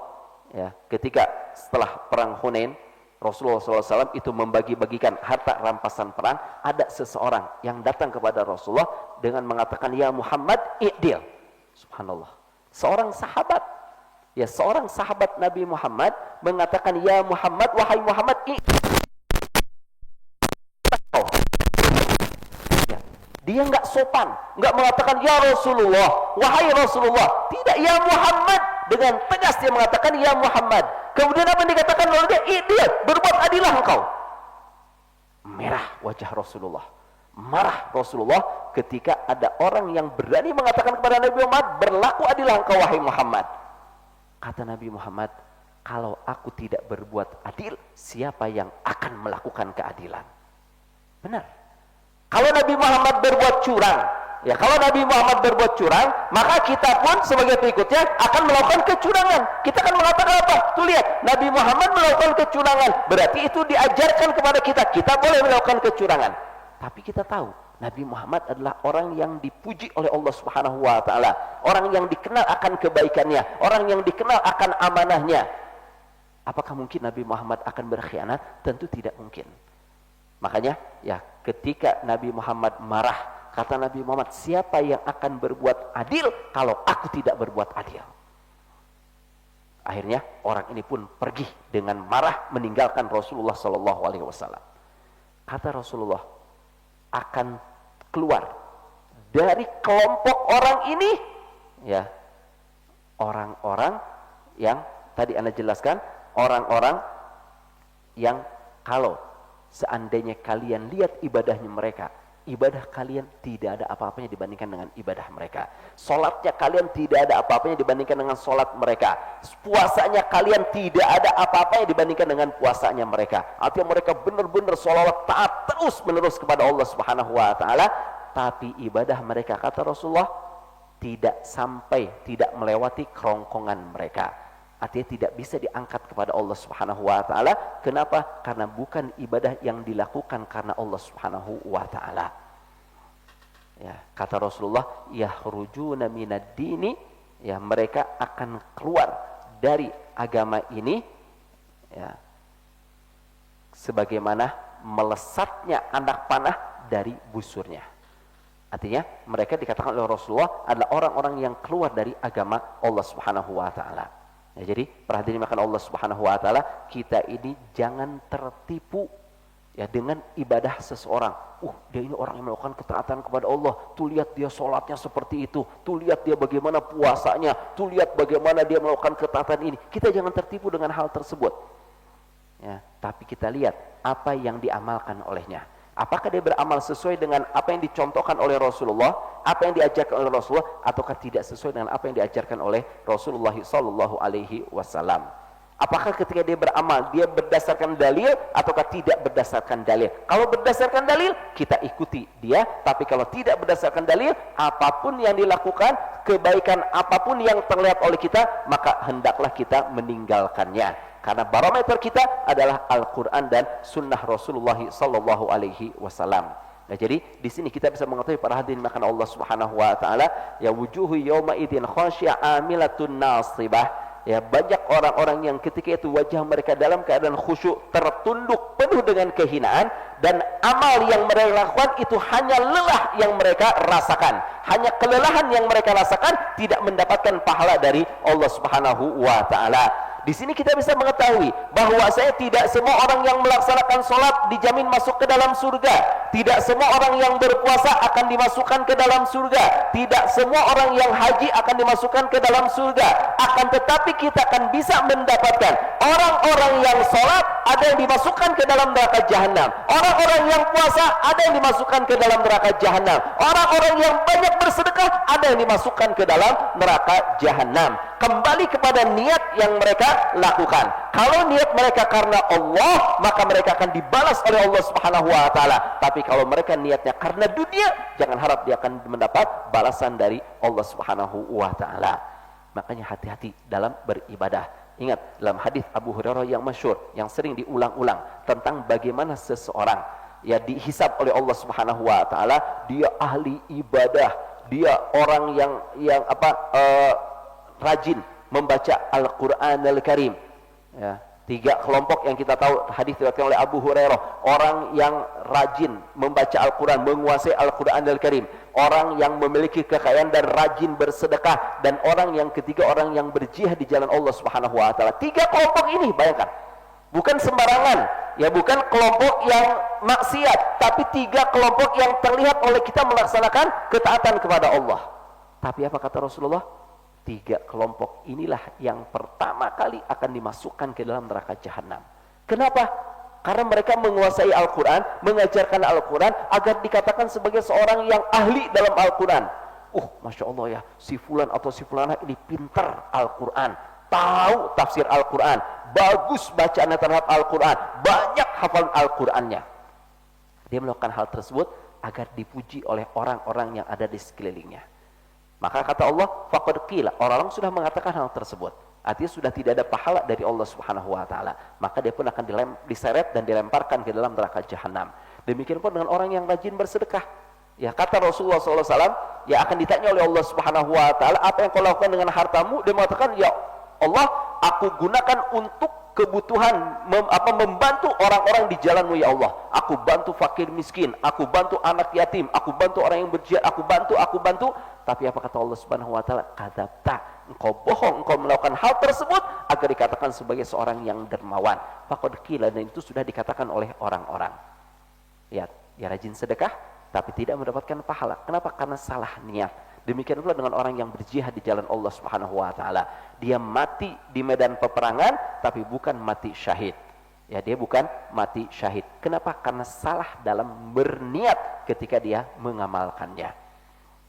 ya, ketika setelah perang Hunain, Rasulullah SAW itu membagi-bagikan harta rampasan perang. Ada seseorang yang datang kepada Rasulullah dengan mengatakan, ya Muhammad, i'dil. Subhanallah. Seorang sahabat, ya seorang sahabat Nabi Muhammad mengatakan, ya Muhammad, wahai Muhammad, i'dil. Ya, dia nggak sopan, nggak mengatakan ya Rasulullah, wahai Rasulullah. Tidak, ya Muhammad. Dengan tegas dia mengatakan, ya Muhammad, Kemudian apa yang dikatakan oleh dia? Dia berbuat adillah engkau. Merah wajah Rasulullah, marah Rasulullah ketika ada orang yang berani mengatakan kepada Nabi Muhammad, berlaku adillah engkau wahai Muhammad. Kata Nabi Muhammad, kalau aku tidak berbuat adil, siapa yang akan melakukan keadilan? Benar. Kalau Nabi Muhammad berbuat curang, ya kalau Nabi Muhammad berbuat curang, maka kita pun sebagai pengikutnya akan melakukan kecurangan. Kita akan mengatakan apa? Tuh lihat, Nabi Muhammad melakukan kecurangan, berarti itu diajarkan kepada kita. Kita boleh melakukan kecurangan. Tapi kita tahu, Nabi Muhammad adalah orang yang dipuji oleh Allah Subhanahu wa taala, orang yang dikenal akan kebaikannya, orang yang dikenal akan amanahnya. Apakah mungkin Nabi Muhammad akan berkhianat? Tentu tidak mungkin. Makanya ya ketika Nabi Muhammad marah, kata Nabi Muhammad, siapa yang akan berbuat adil kalau aku tidak berbuat adil? Akhirnya orang ini pun pergi dengan marah meninggalkan Rasulullah Sallallahu Alaihi Wasallam. Kata Rasulullah, akan keluar dari kelompok orang ini ya orang-orang yang tadi Anda jelaskan, orang-orang yang kalau seandainya kalian lihat ibadahnya mereka, ibadah kalian tidak ada apa-apanya dibandingkan dengan ibadah mereka. Salatnya kalian tidak ada apa-apanya dibandingkan dengan salat mereka. Puasanya kalian tidak ada apa-apanya dibandingkan dengan puasanya mereka. Artinya mereka benar-benar sholawat taat terus menerus kepada Allah Subhanahu wa taala, tapi ibadah mereka, kata Rasulullah, tidak sampai, tidak melewati kerongkongan mereka. Artinya tidak bisa diangkat kepada Allah Subhanahu wa taala. Kenapa? Karena bukan ibadah yang dilakukan karena Allah Subhanahu wa taala. Ya, kata Rasulullah, yakhrujuna minad dini, ya mereka akan keluar dari agama ini ya sebagaimana melesatnya anak panah dari busurnya. Artinya mereka dikatakan oleh Rasulullah adalah orang-orang yang keluar dari agama Allah Subhanahu wa taala. Ya, jadi perhatian makan Allah Subhanahu wa taala, kita ini jangan tertipu ya dengan ibadah seseorang. Dia ini orang yang melakukan ketaatan kepada Allah. Tuh lihat dia sholatnya seperti itu. Tuh lihat dia bagaimana puasanya. Tuh lihat bagaimana dia melakukan ketaatan ini. Kita jangan tertipu dengan hal tersebut. Ya, tapi kita lihat apa yang diamalkan olehnya. Apakah dia beramal sesuai dengan apa yang dicontohkan oleh Rasulullah, apa yang diajarkan oleh Rasulullah, ataukah tidak sesuai dengan apa yang diajarkan oleh Rasulullah Sallallahu Alaihi Wasallam? Apakah ketika dia beramal, dia berdasarkan dalil ataukah tidak berdasarkan dalil? Kalau berdasarkan dalil, kita ikuti dia. Tapi kalau tidak berdasarkan dalil, apapun yang dilakukan, kebaikan apapun yang terlihat oleh kita, maka hendaklah kita meninggalkannya. Karena barometer kita adalah Al-Quran dan Sunnah Rasulullah Sallallahu Alaihi Wasallam. Nah, jadi di sini kita bisa mengetahui para hadirin makan Allah Subhanahu Wa Taala, ya wujuhu yawma idin khasyi'ah amilatun nasibah. Ya, banyak orang-orang yang ketika itu wajah mereka dalam keadaan khusyuk, tertunduk penuh dengan kehinaan, dan amal yang mereka lakukan itu hanya lelah yang mereka rasakan, hanya kelelahan yang mereka rasakan, tidak mendapatkan pahala dari Allah Subhanahu Wa Taala. Di sini kita bisa mengetahui bahwa saya tidak semua orang yang melaksanakan sholat dijamin masuk ke dalam surga. Tidak semua orang yang berpuasa akan dimasukkan ke dalam surga. Tidak semua orang yang haji akan dimasukkan ke dalam surga. Akan tetapi kita akan bisa mendapatkan orang-orang yang sholat ada yang dimasukkan ke dalam neraka jahanam. Orang-orang yang puasa ada yang dimasukkan ke dalam neraka jahanam. Orang-orang yang banyak bersedekah ada yang dimasukkan ke dalam neraka jahanam. Kembali kepada niat yang mereka lakukan. Kalau niat mereka karena Allah, maka mereka akan dibalas oleh Allah Subhanahu wa taala. Tapi kalau mereka niatnya karena dunia, jangan harap dia akan mendapat balasan dari Allah Subhanahu wa taala. Makanya hati-hati dalam beribadah. Ingat dalam hadis Abu Hurairah yang masyhur, yang sering diulang-ulang, tentang bagaimana seseorang ya dihisab oleh Allah Subhanahu wa taala, dia ahli ibadah, dia orang yang rajin membaca Al-Quran Al-Karim. Ya, 3 kelompok yang kita tahu hadis diriwayatkan oleh Abu Hurairah. Orang yang rajin membaca Al-Quran, menguasai Al-Quran Al-Karim, orang yang memiliki kekayaan dan rajin bersedekah, dan orang yang ketiga, orang yang berjihad di jalan Allah Subhanahu wa taala. 3 kelompok ini, bayangkan, bukan sembarangan, ya bukan kelompok yang maksiat, tapi 3 kelompok yang terlihat oleh kita melaksanakan ketaatan kepada Allah. Tapi apa kata Rasulullah? 3 kelompok inilah yang pertama kali akan dimasukkan ke dalam neraka jahanam. Kenapa? Karena mereka menguasai Al-Quran, mengajarkan Al-Quran agar dikatakan sebagai seorang yang ahli dalam Al-Quran. Masya Allah ya, si fulan atau si fulana ini pintar Al-Quran, tahu tafsir Al-Quran, bagus bacaannya terhadap Al-Quran, banyak hafalan Al-Qurannya. Dia melakukan hal tersebut agar dipuji oleh orang-orang yang ada di sekelilingnya. Maka kata Allah, faqad qila, orang-orang sudah mengatakan hal tersebut. Artinya sudah tidak ada pahala dari Allah Subhanahu wa taala. Maka dia pun akan diseret dan dilemparkan ke dalam neraka jahanam. Demikian pun dengan orang yang rajin bersedekah. Ya, kata Rasulullah SAW, ya akan ditanya oleh Allah Subhanahu wa taala, apa yang kau lakukan dengan hartamu? Dia mengatakan, ya Allah, aku gunakan untuk kebutuhan, membantu orang-orang di jalan-Mu ya Allah. Aku bantu fakir miskin, aku bantu anak yatim, aku bantu orang yang berjihad, aku bantu. Tapi apa kata Allah Subhanahu wa taala? Kadzabta, engkau bohong, engkau melakukan hal tersebut agar dikatakan sebagai seorang yang dermawan. Faqad qila, dan itu sudah dikatakan oleh orang-orang. Ya, dia rajin sedekah tapi tidak mendapatkan pahala. Kenapa? Karena salah niat. Demikian pula dengan orang yang berjihad di jalan Allah Subhanahu wa taala. Dia mati di medan peperangan tapi bukan mati syahid. Ya, dia bukan mati syahid. Kenapa? Karena salah dalam berniat ketika dia mengamalkannya.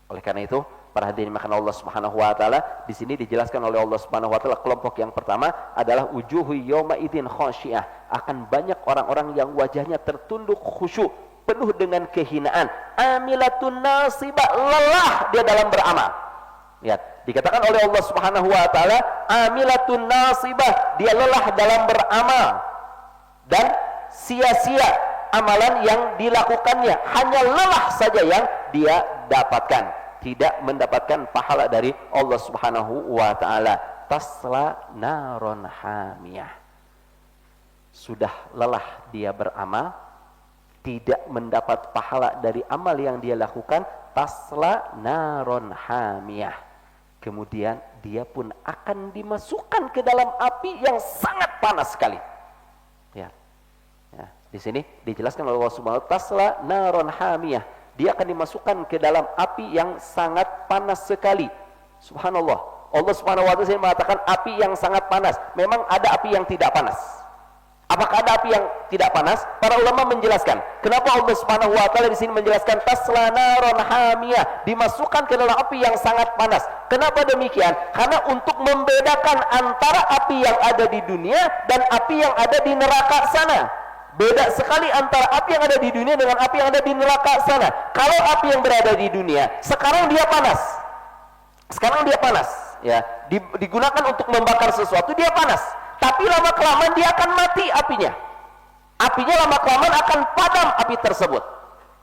Oleh karena itu, para hadirin dimakan Allah Subhanahu wa taala, di sini dijelaskan oleh Allah Subhanahu wa taala kelompok yang pertama adalah wujuhu yauma idzin khasyiah. Akan banyak orang-orang yang wajahnya tertunduk khusyuk, penuh dengan kehinaan, amilatun nasibah, lelah dia dalam beramal. Lihat, dikatakan oleh Allah Subhanahu wa taala, amilatun nasibah, dia lelah dalam beramal dan sia-sia amalan yang dilakukannya, hanya lelah saja yang dia dapatkan, tidak mendapatkan pahala dari Allah Subhanahu wa taala. Tasla naron hamiyah. Sudah lelah dia beramal, tidak mendapat pahala dari amal yang dia lakukan, tasla naron hamiyah. Kemudian dia pun akan dimasukkan ke dalam api yang sangat panas sekali. Ya. Di sini dijelaskan oleh Allah Subhanahu wa taala, tasla naron hamiyah. Dia akan dimasukkan ke dalam api yang sangat panas sekali. Subhanallah. Allah Subhanahu wa taala mengatakan api yang sangat panas. Memang ada api yang tidak panas. Apakah ada api yang tidak panas? Para ulama menjelaskan. Kenapa Allah Subhanahu wa taala di sini menjelaskan tasla naron hamiyah, dimasukkan ke dalam api yang sangat panas. Kenapa demikian? Karena untuk membedakan antara api yang ada di dunia dan api yang ada di neraka sana. Beda sekali antara api yang ada di dunia dengan api yang ada di neraka sana. Kalau api yang berada di dunia, sekarang dia panas. Sekarang dia panas, ya. Digunakan untuk membakar sesuatu, dia panas. Tapi lama-kelamaan dia akan mati apinya. Apinya lama-kelamaan akan padam api tersebut.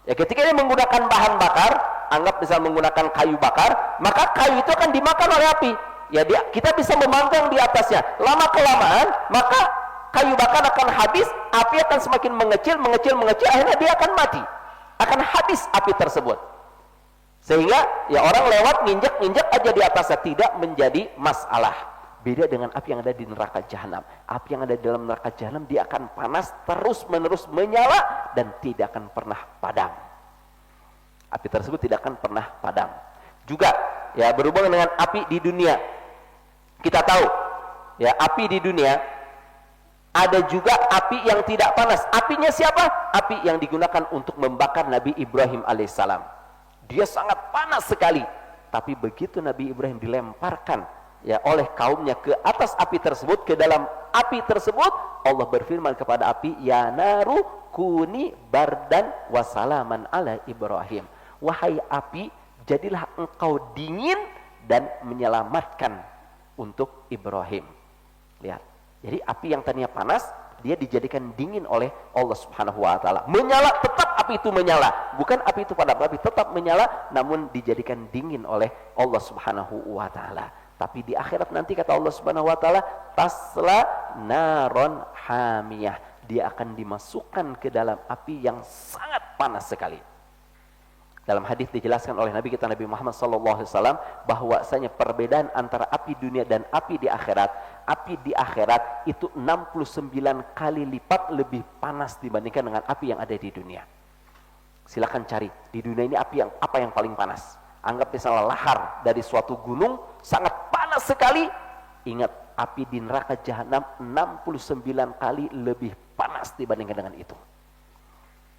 Ya, ketika dia menggunakan bahan bakar, anggap misal menggunakan kayu bakar, maka kayu itu akan dimakan oleh api. Ya, kita bisa memanggang di atasnya. Lama-kelamaan, maka kayu bakar akan habis, api akan semakin mengecil, akhirnya dia akan mati. Akan habis api tersebut. Sehingga ya orang lewat nginjek aja di atasnya, tidak menjadi masalah. Beda dengan api yang ada di neraka jahanam. Api yang ada di dalam neraka jahanam, dia akan panas terus-menerus menyala dan tidak akan pernah padam. Api tersebut tidak akan pernah padam. Juga ya berhubungan dengan api di dunia. Kita tahu ya api di dunia ada juga api yang tidak panas. Apinya siapa? Api yang digunakan untuk membakar Nabi Ibrahim alaihissalam. Dia sangat panas sekali. Tapi begitu Nabi Ibrahim dilemparkan ya oleh kaumnya ke atas api tersebut, ke dalam api tersebut, Allah berfirman kepada api, ya naru kuni bardan wasalaman ala Ibrahim. Wahai api, jadilah engkau dingin dan menyelamatkan untuk Ibrahim. Lihat. Jadi api yang tadinya panas, dia dijadikan dingin oleh Allah Subhanahu wa taala. Menyala, tetap api itu menyala. Bukan api itu padam, tapi tetap menyala, namun dijadikan dingin oleh Allah Subhanahu wa taala. Tapi di akhirat nanti kata Allah Subhanahu wa taala, tasla naron hamiyah. Dia akan dimasukkan ke dalam api yang sangat panas sekali. Dalam hadis dijelaskan oleh Nabi kita Nabi Muhammad SAW bahwasanya perbedaan antara api dunia dan api di akhirat itu 69 kali lipat lebih panas dibandingkan dengan api yang ada di dunia. Silakan cari di dunia ini api yang apa yang paling panas. Anggap misalnya lahar dari suatu gunung sangat panas panas sekali. Ingat, api di neraka jahanam 69 kali lebih panas dibandingkan dengan itu.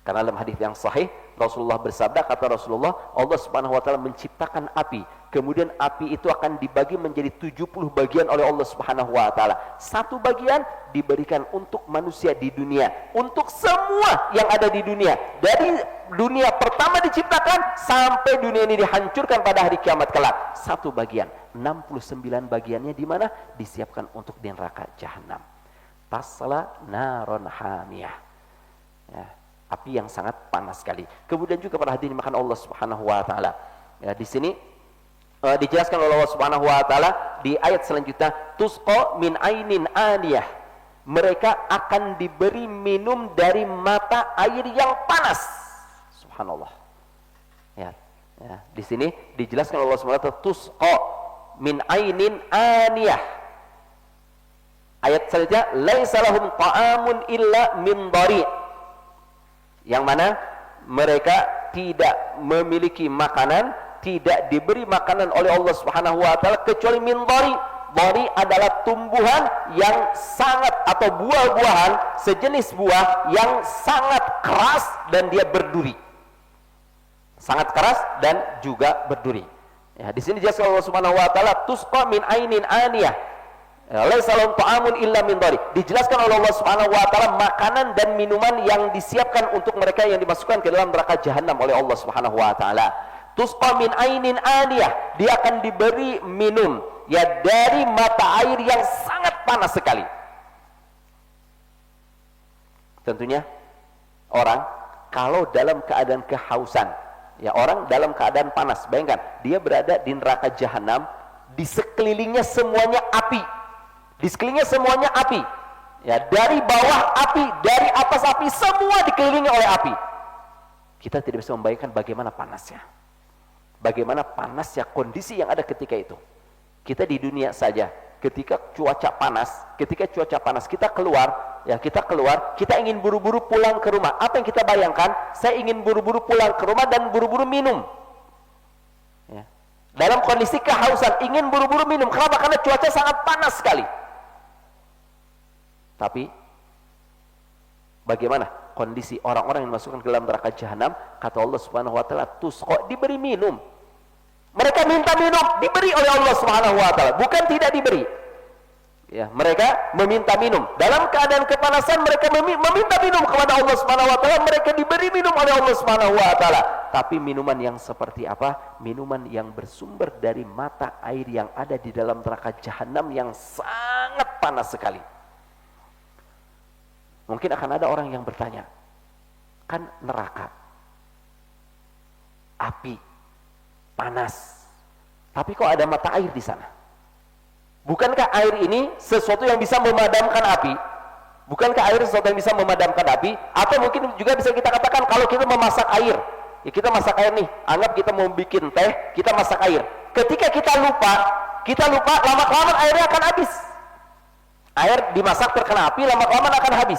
Karena dalam hadis yang sahih Rasulullah bersabda, kata Rasulullah, Allah Subhanahu wa taala menciptakan api, kemudian api itu akan dibagi menjadi 70 bagian oleh Allah Subhanahu wa taala. Satu bagian diberikan untuk manusia di dunia, untuk semua yang ada di dunia, dari dunia pertama diciptakan sampai dunia ini dihancurkan pada hari kiamat kelak. Satu bagian, 69 bagiannya di mana? Disiapkan untuk di neraka jahanam. Tasla naron hamiyah. Ya, api yang sangat panas sekali. Kemudian juga para hadirin makan Allah Subhanahu wa taala. Ya, di sini dijelaskan oleh Allah Subhanahu wa taala di ayat selanjutnya, tusqa min ainin aniyah. Mereka akan diberi minum dari mata air yang panas. Subhanallah. Ya, ya, di sini dijelaskan oleh Allah Subhanahu wa taala, tusqa min ainin aniyah. Ayat selanjutnya, laisa lahum ta'amun illa min dhari'. Yang mana mereka tidak memiliki makanan, tidak diberi makanan oleh Allah Subhanahu wa taala kecuali min dhari'. Dhari adalah tumbuhan yang sangat, atau buah-buahan sejenis buah yang sangat keras dan dia berduri. Sangat keras dan juga berduri. Ya, di sini jelas Allah Subhanahu wa taala, tusqa min ainin aniyah. Laisa lahum ta'amun illa min dhari'. Dijelaskan oleh Allah Subhanahu wa taala makanan dan minuman yang disiapkan untuk mereka yang dimasukkan ke dalam neraka jahanam oleh Allah Subhanahu wa taala. Tusqa min ainin aniyah, dia akan diberi minum ya dari mata air yang sangat panas sekali. Tentunya orang kalau dalam keadaan kehausan, ya orang dalam keadaan panas, bayangkan dia berada di neraka jahanam, di sekelilingnya semuanya api. Di sekelilingnya semuanya api. Ya, dari bawah api, dari atas api, semua dikelilingi oleh api. Kita tidak bisa membayangkan bagaimana panasnya. Bagaimana panasnya kondisi yang ada ketika itu. Kita di dunia saja, ketika cuaca panas kita keluar, kita ingin buru-buru pulang ke rumah. Apa yang kita bayangkan? Saya ingin buru-buru pulang ke rumah dan buru-buru minum. Ya. Dalam kondisi kehausan, ingin buru-buru minum. Kenapa? Karena cuaca sangat panas sekali. Tapi bagaimana kondisi orang-orang yang dimasukkan ke dalam neraka jahanam? Kata Allah Subhanahu wa taala, tusqa, diberi minum. Mereka minta minum, diberi oleh Allah Subhanahu wa taala, bukan tidak diberi. Ya, mereka meminta minum. Dalam keadaan kepanasan mereka meminta minum kepada Allah Subhanahu wa taala, mereka diberi minum oleh Allah Subhanahu wa taala. Tapi minuman yang seperti apa? Minuman yang bersumber dari mata air yang ada di dalam neraka jahanam yang sangat panas sekali. Mungkin akan ada orang yang bertanya, kan neraka, api, panas, tapi kok ada mata air di sana? Bukankah air ini sesuatu yang bisa memadamkan api? Bukankah air sesuatu yang bisa memadamkan api? Atau mungkin juga bisa kita katakan kalau kita memasak air, ya kita masak air nih, anggap kita mau bikin teh, kita masak air. Ketika kita lupa, lama-kelamaan airnya akan habis. Air dimasak terkena api, lama-kelamaan akan habis.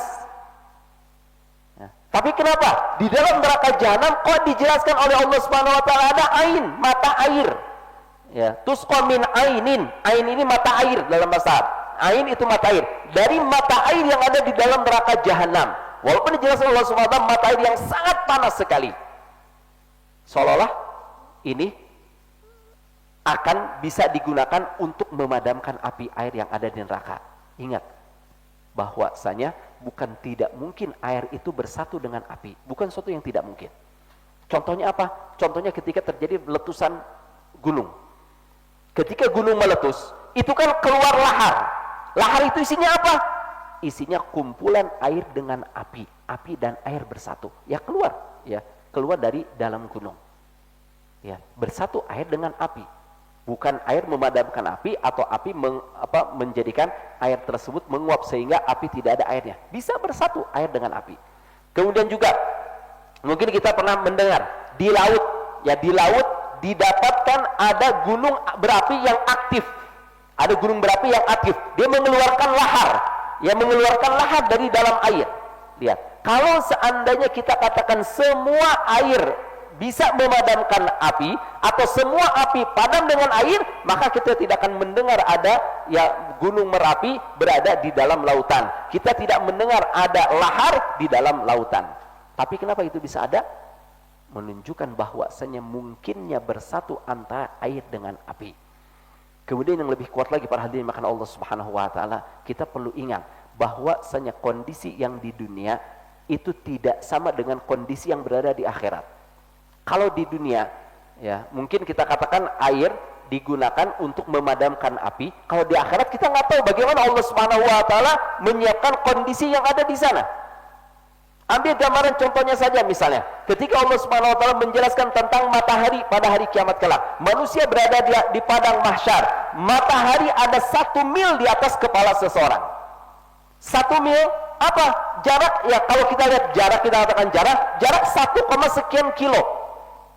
Ya. Tapi kenapa? Di dalam neraka jahanam kok dijelaskan oleh Allah Subhanahu wa taala ada ain, mata air. Ya, tusqa min ainin. Ain ini mata air dalam bahasa Arab. Ain itu mata air. Dari mata air yang ada di dalam neraka jahanam. Walaupun dijelaskan oleh Allah Subhanahu wa taala mata air yang sangat panas sekali. Seolah-olah ini akan bisa digunakan untuk memadamkan api air yang ada di neraka. Ingat bahwasanya bukan tidak mungkin air itu bersatu dengan api, bukan sesuatu yang tidak mungkin. Contohnya apa? Contohnya ketika terjadi letusan gunung. Ketika gunung meletus, itu kan keluar lahar. Lahar itu isinya apa? Isinya kumpulan air dengan api. Api dan air bersatu. Ya keluar dari dalam gunung. Ya, bersatu air dengan api. Bukan air memadamkan api atau api menjadikan air tersebut menguap sehingga api tidak ada airnya. Bisa bersatu air dengan api. Kemudian juga mungkin kita pernah mendengar di laut, ya di laut didapatkan ada gunung berapi yang aktif. Ada gunung berapi yang aktif. Dia mengeluarkan lahar, mengeluarkan lahar dari dalam air. Lihat, kalau seandainya kita katakan semua air bisa memadamkan api atau semua api padam dengan air, maka kita tidak akan mendengar ada ya gunung Merapi berada di dalam lautan. Kita tidak mendengar ada lahar di dalam lautan. Tapi kenapa itu bisa ada? Menunjukkan bahwasanya mungkinnya bersatu antara air dengan api. Kemudian yang lebih kuat lagi para hadirin makan Allah Subhanahu wa taala, kita perlu ingat bahwasanya kondisi yang di dunia itu tidak sama dengan kondisi yang berada di akhirat. Kalau di dunia ya mungkin kita katakan air digunakan untuk memadamkan api. Kalau di akhirat kita nggak tahu bagaimana Allah Subhanahu wa taala menyiapkan kondisi yang ada di sana. Ambil gambaran contohnya saja, misalnya ketika Allah Subhanahu wa taala menjelaskan tentang matahari pada hari kiamat kelak. Manusia berada di padang mahsyar. Matahari ada 1 mil di atas kepala seseorang. 1 mil apa? Jarak, ya kalau kita lihat jarak, kita katakan jarak 1, sekian kilo.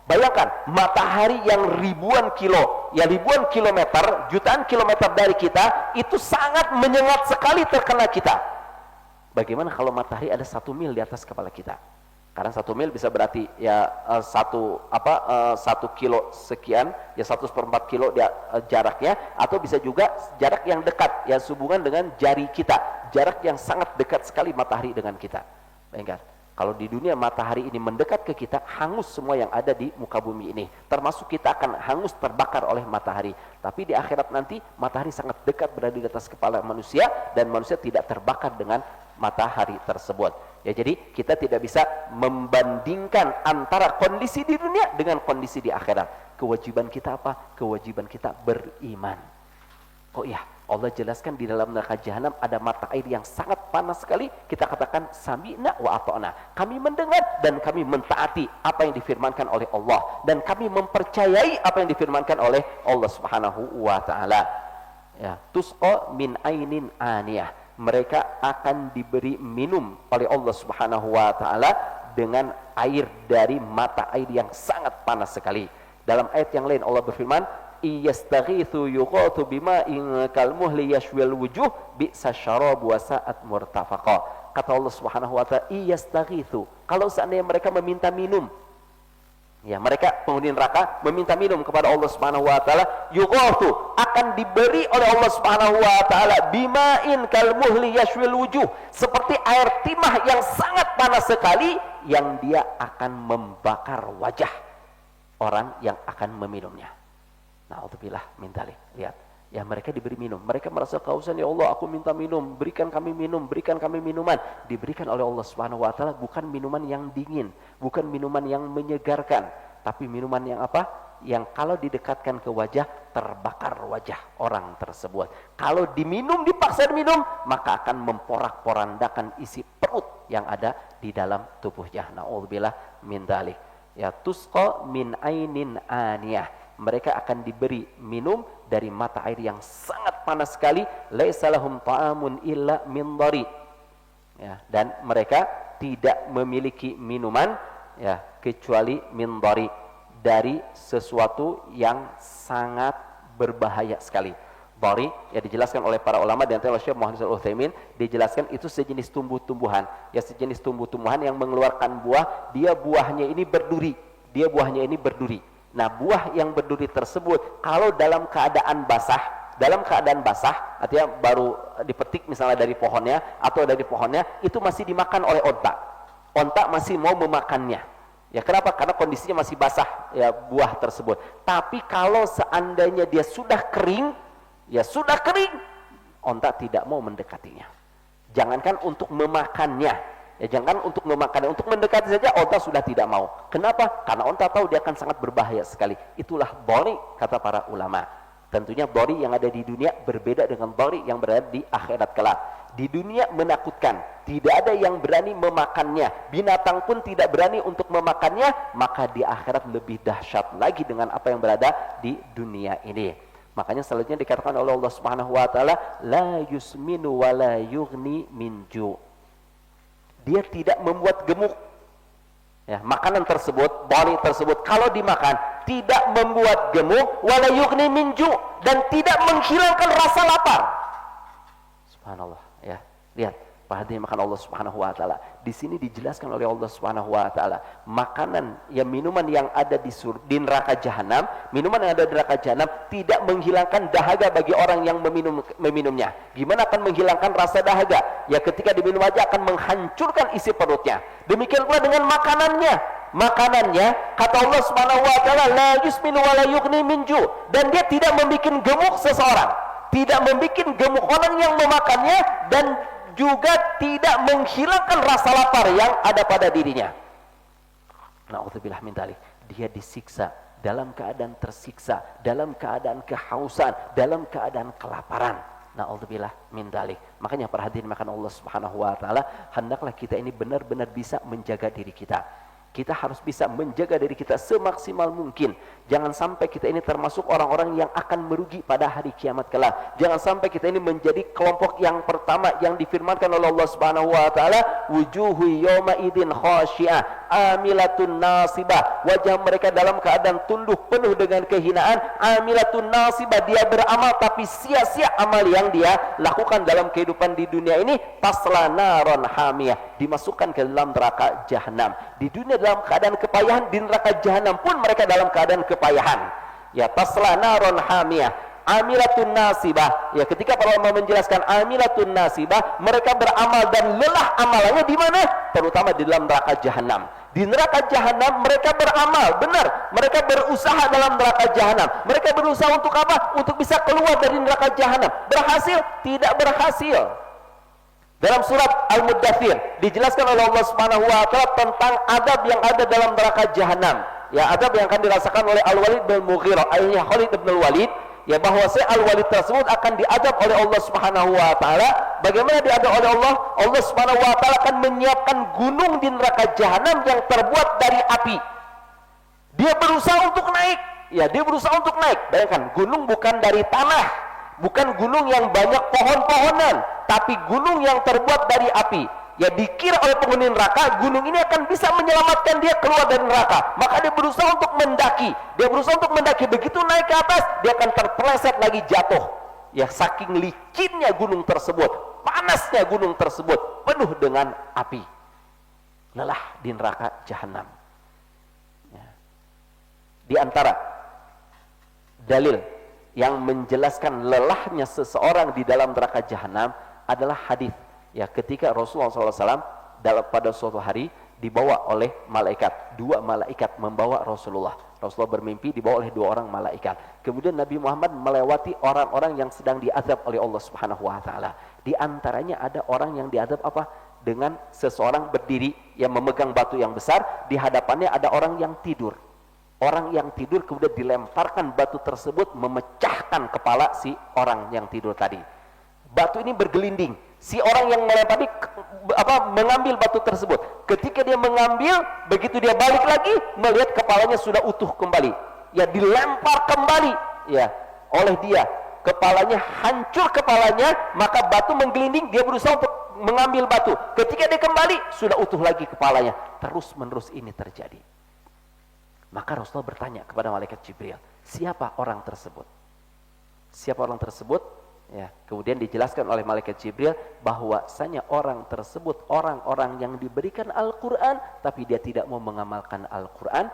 Bayangkan, matahari yang ribuan kilo, ya ribuan kilometer, jutaan kilometer dari kita, itu sangat menyengat sekali terkena kita. Bagaimana kalau matahari ada 1 mil di atas kepala kita? Karena 1 mil bisa berarti ya 1 kilo sekian, ya 1/4 kilo dia, jaraknya, atau bisa juga jarak yang dekat, ya sehubungan dengan jari kita, jarak yang sangat dekat sekali matahari dengan kita. Bayangkan, kalau di dunia matahari ini mendekat ke kita, hangus semua yang ada di muka bumi ini, termasuk kita akan hangus terbakar oleh matahari. Tapi di akhirat nanti matahari sangat dekat berada di atas kepala manusia, dan manusia tidak terbakar dengan matahari tersebut. Ya, jadi kita tidak bisa membandingkan antara kondisi di dunia dengan kondisi di akhirat. Kewajiban kita apa? Kewajiban kita beriman. Oh iya, Allah jelaskan di dalam neraka jahanam ada mata air yang sangat panas sekali. Kita katakan sami'na wa ata'na. Kami mendengar dan kami mentaati apa yang difirmankan oleh Allah, dan kami mempercayai apa yang difirmankan oleh Allah Subhanahu wa taala. Ya, tusqa min ainin aniyah. Mereka akan diberi minum oleh Allah Subhanahu wa taala dengan air dari mata air yang sangat panas sekali. Dalam ayat yang lain Allah berfirman, iyastaghitsu yughatu bima'in kalmuhli yashwil wujuh bi'sa syarab wa sa'at murtafaqa. Kata Allah Subhanahu wa taala, iyastaghitsu, kalau seandainya mereka meminta minum, ya mereka penghuni neraka meminta minum kepada Allah Subhanahu wa taala, yughatu, akan diberi oleh Allah Subhanahu wa taala bima'in kalmuhli yashwil wujuh, seperti air timah yang sangat panas sekali yang dia akan membakar wajah orang yang akan meminumnya. Na'udzubillah min dzalik. Lihat, ya mereka diberi minum, mereka merasa kehausan, ya Allah aku minta minum, berikan kami minum, berikan kami minuman. Diberikan oleh Allah Subhanahu wa taala bukan minuman yang dingin, bukan minuman yang menyegarkan, tapi minuman yang apa? Yang kalau didekatkan ke wajah, terbakar wajah orang tersebut. Kalau diminum, dipaksa diminum, maka akan memporak-porandakan isi perut yang ada di dalam tubuhnya. Na'udzubillah min dzalik. Ya, tusqa min ainin aniyah. Mereka akan diberi minum dari mata air yang sangat panas sekali. Laisa lahum ta'amun illa min dhari. Ya, dan mereka tidak memiliki minuman ya kecuali min dhari, dari sesuatu yang sangat berbahaya sekali. Dhari ya dijelaskan oleh para ulama, dan oleh Syekh Muhammad Al-Utsaimin dijelaskan itu sejenis tumbuh-tumbuhan, ya sejenis tumbuh-tumbuhan yang mengeluarkan buah, dia buahnya ini berduri, dia buahnya ini berduri. Nah, buah yang berduri tersebut kalau dalam keadaan basah, artinya baru dipetik misalnya dari pohonnya atau dari pohonnya, itu masih dimakan oleh onta. Onta masih mau memakannya. Ya, kenapa? Karena kondisinya masih basah ya buah tersebut. Tapi kalau seandainya dia sudah kering, ya sudah kering, onta tidak mau mendekatinya. Jangankan untuk memakannya. Ya jangan untuk memakannya, untuk mendekati saja onta sudah tidak mau. Kenapa? Karena onta tahu dia akan sangat berbahaya sekali. Itulah dhari kata para ulama. Tentunya dhari yang ada di dunia berbeda dengan dhari yang berada di akhirat kelak. Di dunia menakutkan, tidak ada yang berani memakannya, binatang pun tidak berani untuk memakannya. Maka di akhirat lebih dahsyat lagi dengan apa yang berada di dunia ini. Makanya selanjutnya dikatakan oleh Allah Subhanahu wa taala, la yusminu wa la yughni min ju'. Dia tidak membuat gemuk. Ya, makanan tersebut, dhari tersebut kalau dimakan tidak membuat gemuk, wala yughni min ju', dan tidak menghilangkan rasa lapar. Subhanallah, ya. Lihat, Perhatian makan Allah Subhanahu wa taala. Di sini dijelaskan oleh Allah Subhanahu wa taala, makanan minuman yang ada di neraka jahanam, minuman yang ada di neraka jahanam tidak menghilangkan dahaga bagi orang yang meminumnya. Gimana akan menghilangkan rasa dahaga? Ya ketika diminum aja akan menghancurkan isi perutnya. Demikian pula dengan makanannya. Makanannya kata Allah Subhanahu wa taala, la yusminu wa la yughni min ju', dan dia tidak membuat gemuk seseorang, tidak membuat gemuk orang yang memakannya, dan juga tidak menghilangkan rasa lapar yang ada pada dirinya. Na'udzubillah min dzalik. Dia disiksa dalam keadaan tersiksa, dalam keadaan kehausan, dalam keadaan kelaparan. Na'udzubillah min dzalik. Makanya perhatian makan Allah Subhanahu wa taala, hendaklah kita ini benar-benar bisa menjaga diri kita. Kita harus bisa menjaga diri kita semaksimal mungkin. Jangan sampai kita ini termasuk orang-orang yang akan merugi pada hari kiamat kelak. Jangan sampai kita ini menjadi kelompok yang pertama yang difirmankan oleh Allah Subhanahu wa taala, wujuhu yawma idzin khasyi'ah amilatun nasibah. Wajah mereka dalam keadaan tunduk penuh dengan kehinaan. Amilatun nasibah, dia beramal tapi sia-sia amal yang dia lakukan dalam kehidupan di dunia ini. Tasla naron hamiyah, dimasukkan ke dalam neraka jahanam. Di dunia dalam keadaan kepayahan, di neraka jahanam pun mereka dalam keadaan kepayahan. Ya, tasla naron hamiyah amilatun nasibah. Ya, ketika para ulama menjelaskan amilatun nasibah, mereka beramal dan lelah amalannya di mana? Terutama di dalam neraka jahanam. Di neraka jahanam mereka beramal, benar. Mereka berusaha dalam neraka jahanam. Mereka berusaha untuk apa? Untuk bisa keluar dari neraka jahanam. Berhasil? Tidak berhasil. Dalam surat Al-Muddathir dijelaskan oleh Allah Subhanahu wa taala tentang adab yang ada dalam neraka jahanam. Ya, adab yang akan dirasakan oleh Al-Walid bin Mughirah, ayahnya Khalid bin Walid, ya, bahwa Al-Walid tersebut akan diadab oleh Allah Subhanahu wa taala. Bagaimana diadab oleh Allah? Allah Subhanahu wa taala akan menyiapkan gunung di neraka jahanam yang terbuat dari api. Dia berusaha untuk naik. Ya, dia berusaha untuk naik. Bayangkan, gunung bukan dari tanah. Bukan gunung yang banyak pohon-pohonan, tapi gunung yang terbuat dari api. Ya, dikira oleh penghuni neraka gunung ini akan bisa menyelamatkan dia keluar dari neraka. Maka dia berusaha untuk mendaki. Dia berusaha untuk mendaki. Begitu naik ke atas, dia akan terpeleset lagi jatuh. Ya, saking licinnya gunung tersebut, panasnya gunung tersebut, penuh dengan api. Lelah di neraka jahanam. Ya. Di antara dalil yang menjelaskan lelahnya seseorang di dalam neraka jahanam adalah hadis, ya, ketika Rasulullah SAW pada suatu hari dibawa oleh malaikat, 2 malaikat membawa Rasulullah. Rasulullah bermimpi dibawa oleh 2 orang malaikat. Kemudian Nabi Muhammad melewati orang-orang yang sedang diazab oleh Allah Subhanahu wa taala. Di antaranya ada orang yang diazab apa? Dengan seseorang berdiri yang memegang batu yang besar, di hadapannya ada orang yang tidur. Orang yang tidur kemudian dilemparkan batu tersebut, memecahkan kepala si orang yang tidur tadi. Batu ini bergelinding. Si orang yang melempar mengambil batu tersebut. Ketika dia mengambil, begitu dia balik lagi, melihat kepalanya sudah utuh kembali. Ya, dilempar kembali, ya, oleh dia. Kepalanya hancur kepalanya, maka batu menggelinding, dia berusaha untuk mengambil batu. Ketika dia kembali, sudah utuh lagi kepalanya. Terus-menerus ini terjadi. Maka Rasulullah bertanya kepada malaikat Jibril, siapa orang tersebut? Siapa orang tersebut? Ya, kemudian dijelaskan oleh malaikat Jibril bahwasanya orang tersebut orang-orang yang diberikan Al-Quran, tapi dia tidak mau mengamalkan Al-Quran,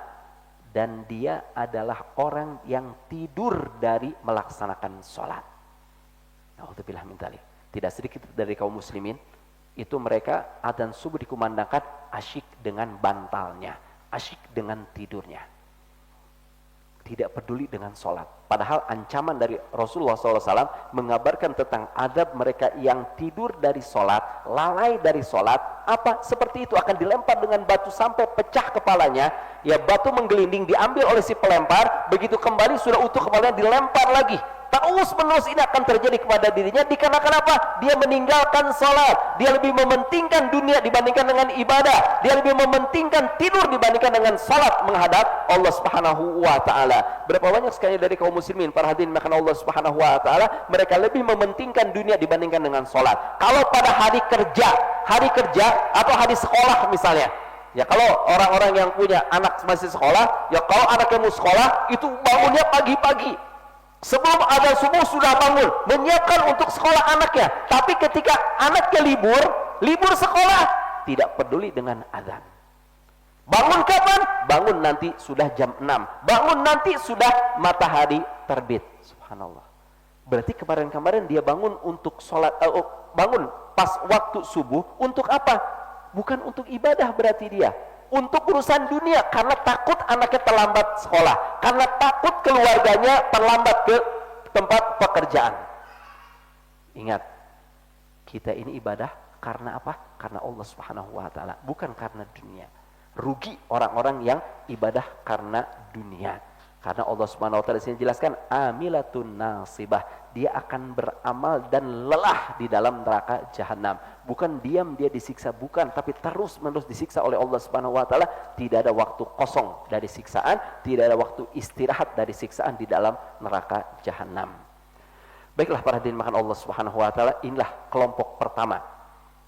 dan dia adalah orang yang tidur dari melaksanakan sholat. Na'udzubillah min dzalik. Tidak sedikit dari kaum muslimin itu mereka adzan subuh dikumandangkan asyik dengan bantalnya, asyik dengan tidurnya, tidak peduli dengan sholat. Padahal ancaman dari Rasulullah SAW mengabarkan tentang adab mereka yang tidur dari sholat, lalai dari sholat. Apa? Seperti itu, akan dilempar dengan batu sampai pecah kepalanya. Ya, batu menggelinding, diambil oleh si pelempar. Begitu kembali sudah utuh kepalanya, dilempar lagi. Terus-menerus ini akan terjadi kepada dirinya dikarenakan apa? Dia meninggalkan sholat. Dia lebih mementingkan dunia dibandingkan dengan ibadah. Dia lebih mementingkan tidur dibandingkan dengan sholat menghadap Allah Subhanahu wa taala. Berapa banyak sekali dari kaum muslimin, para hadirin makan Allah Subhanahu wa taala, mereka lebih mementingkan dunia dibandingkan dengan sholat. Kalau pada hari kerja atau hari sekolah misalnya, ya, kalau orang-orang yang punya anak masih sekolah, ya, kalau anaknya mau sekolah itu bangunnya pagi-pagi. Sebelum adzan subuh sudah bangun, menyiapkan untuk sekolah anaknya. Tapi ketika anaknya libur Libur sekolah, tidak peduli dengan azan. Bangun kapan? Bangun nanti sudah jam 6. Bangun nanti sudah matahari terbit. Subhanallah. Berarti kemarin-kemarin dia bangun untuk sholat, bangun pas waktu subuh untuk apa? Bukan untuk ibadah berarti dia. Untuk urusan dunia, karena takut anaknya terlambat sekolah, karena takut keluarganya terlambat ke tempat pekerjaan. Ingat, kita ini ibadah karena apa? Karena Allah Subhanahu wa taala, bukan karena dunia. Rugi orang-orang yang ibadah karena dunia. Karena Allah Subhanahu wa taala di sini jelaskan amilatun nasibah, dia akan beramal dan lelah di dalam neraka jahanam. Bukan diam dia disiksa, bukan, tapi terus-menerus disiksa oleh Allah Subhanahu wa taala. Tidak ada waktu kosong dari siksaan, tidak ada waktu istirahat dari siksaan di dalam neraka jahanam. Baiklah para hadirin makan Allah Subhanahu wa taala, inilah kelompok pertama.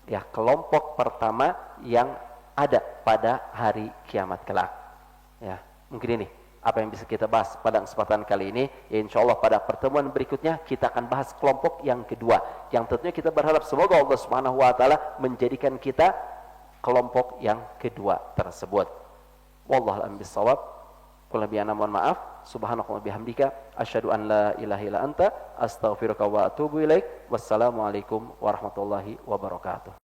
Ya, kelompok pertama yang ada pada hari kiamat kelak. Ya, mungkin ini apa yang bisa kita bahas pada kesempatan kali ini. Ya, insya Allah pada pertemuan berikutnya kita akan bahas kelompok yang kedua, yang tentunya kita berharap semoga Allah Subhanahu wa taala menjadikan kita kelompok yang kedua tersebut. Wallahu a'lam bishawab. Qul bi'ana mohon maaf. Subhanakallahumma bihamdika asyhadu an la ilaha illa anta astaghfiruka wa atubu ilaik. Wassalamualaikum warahmatullahi wabarakatuh.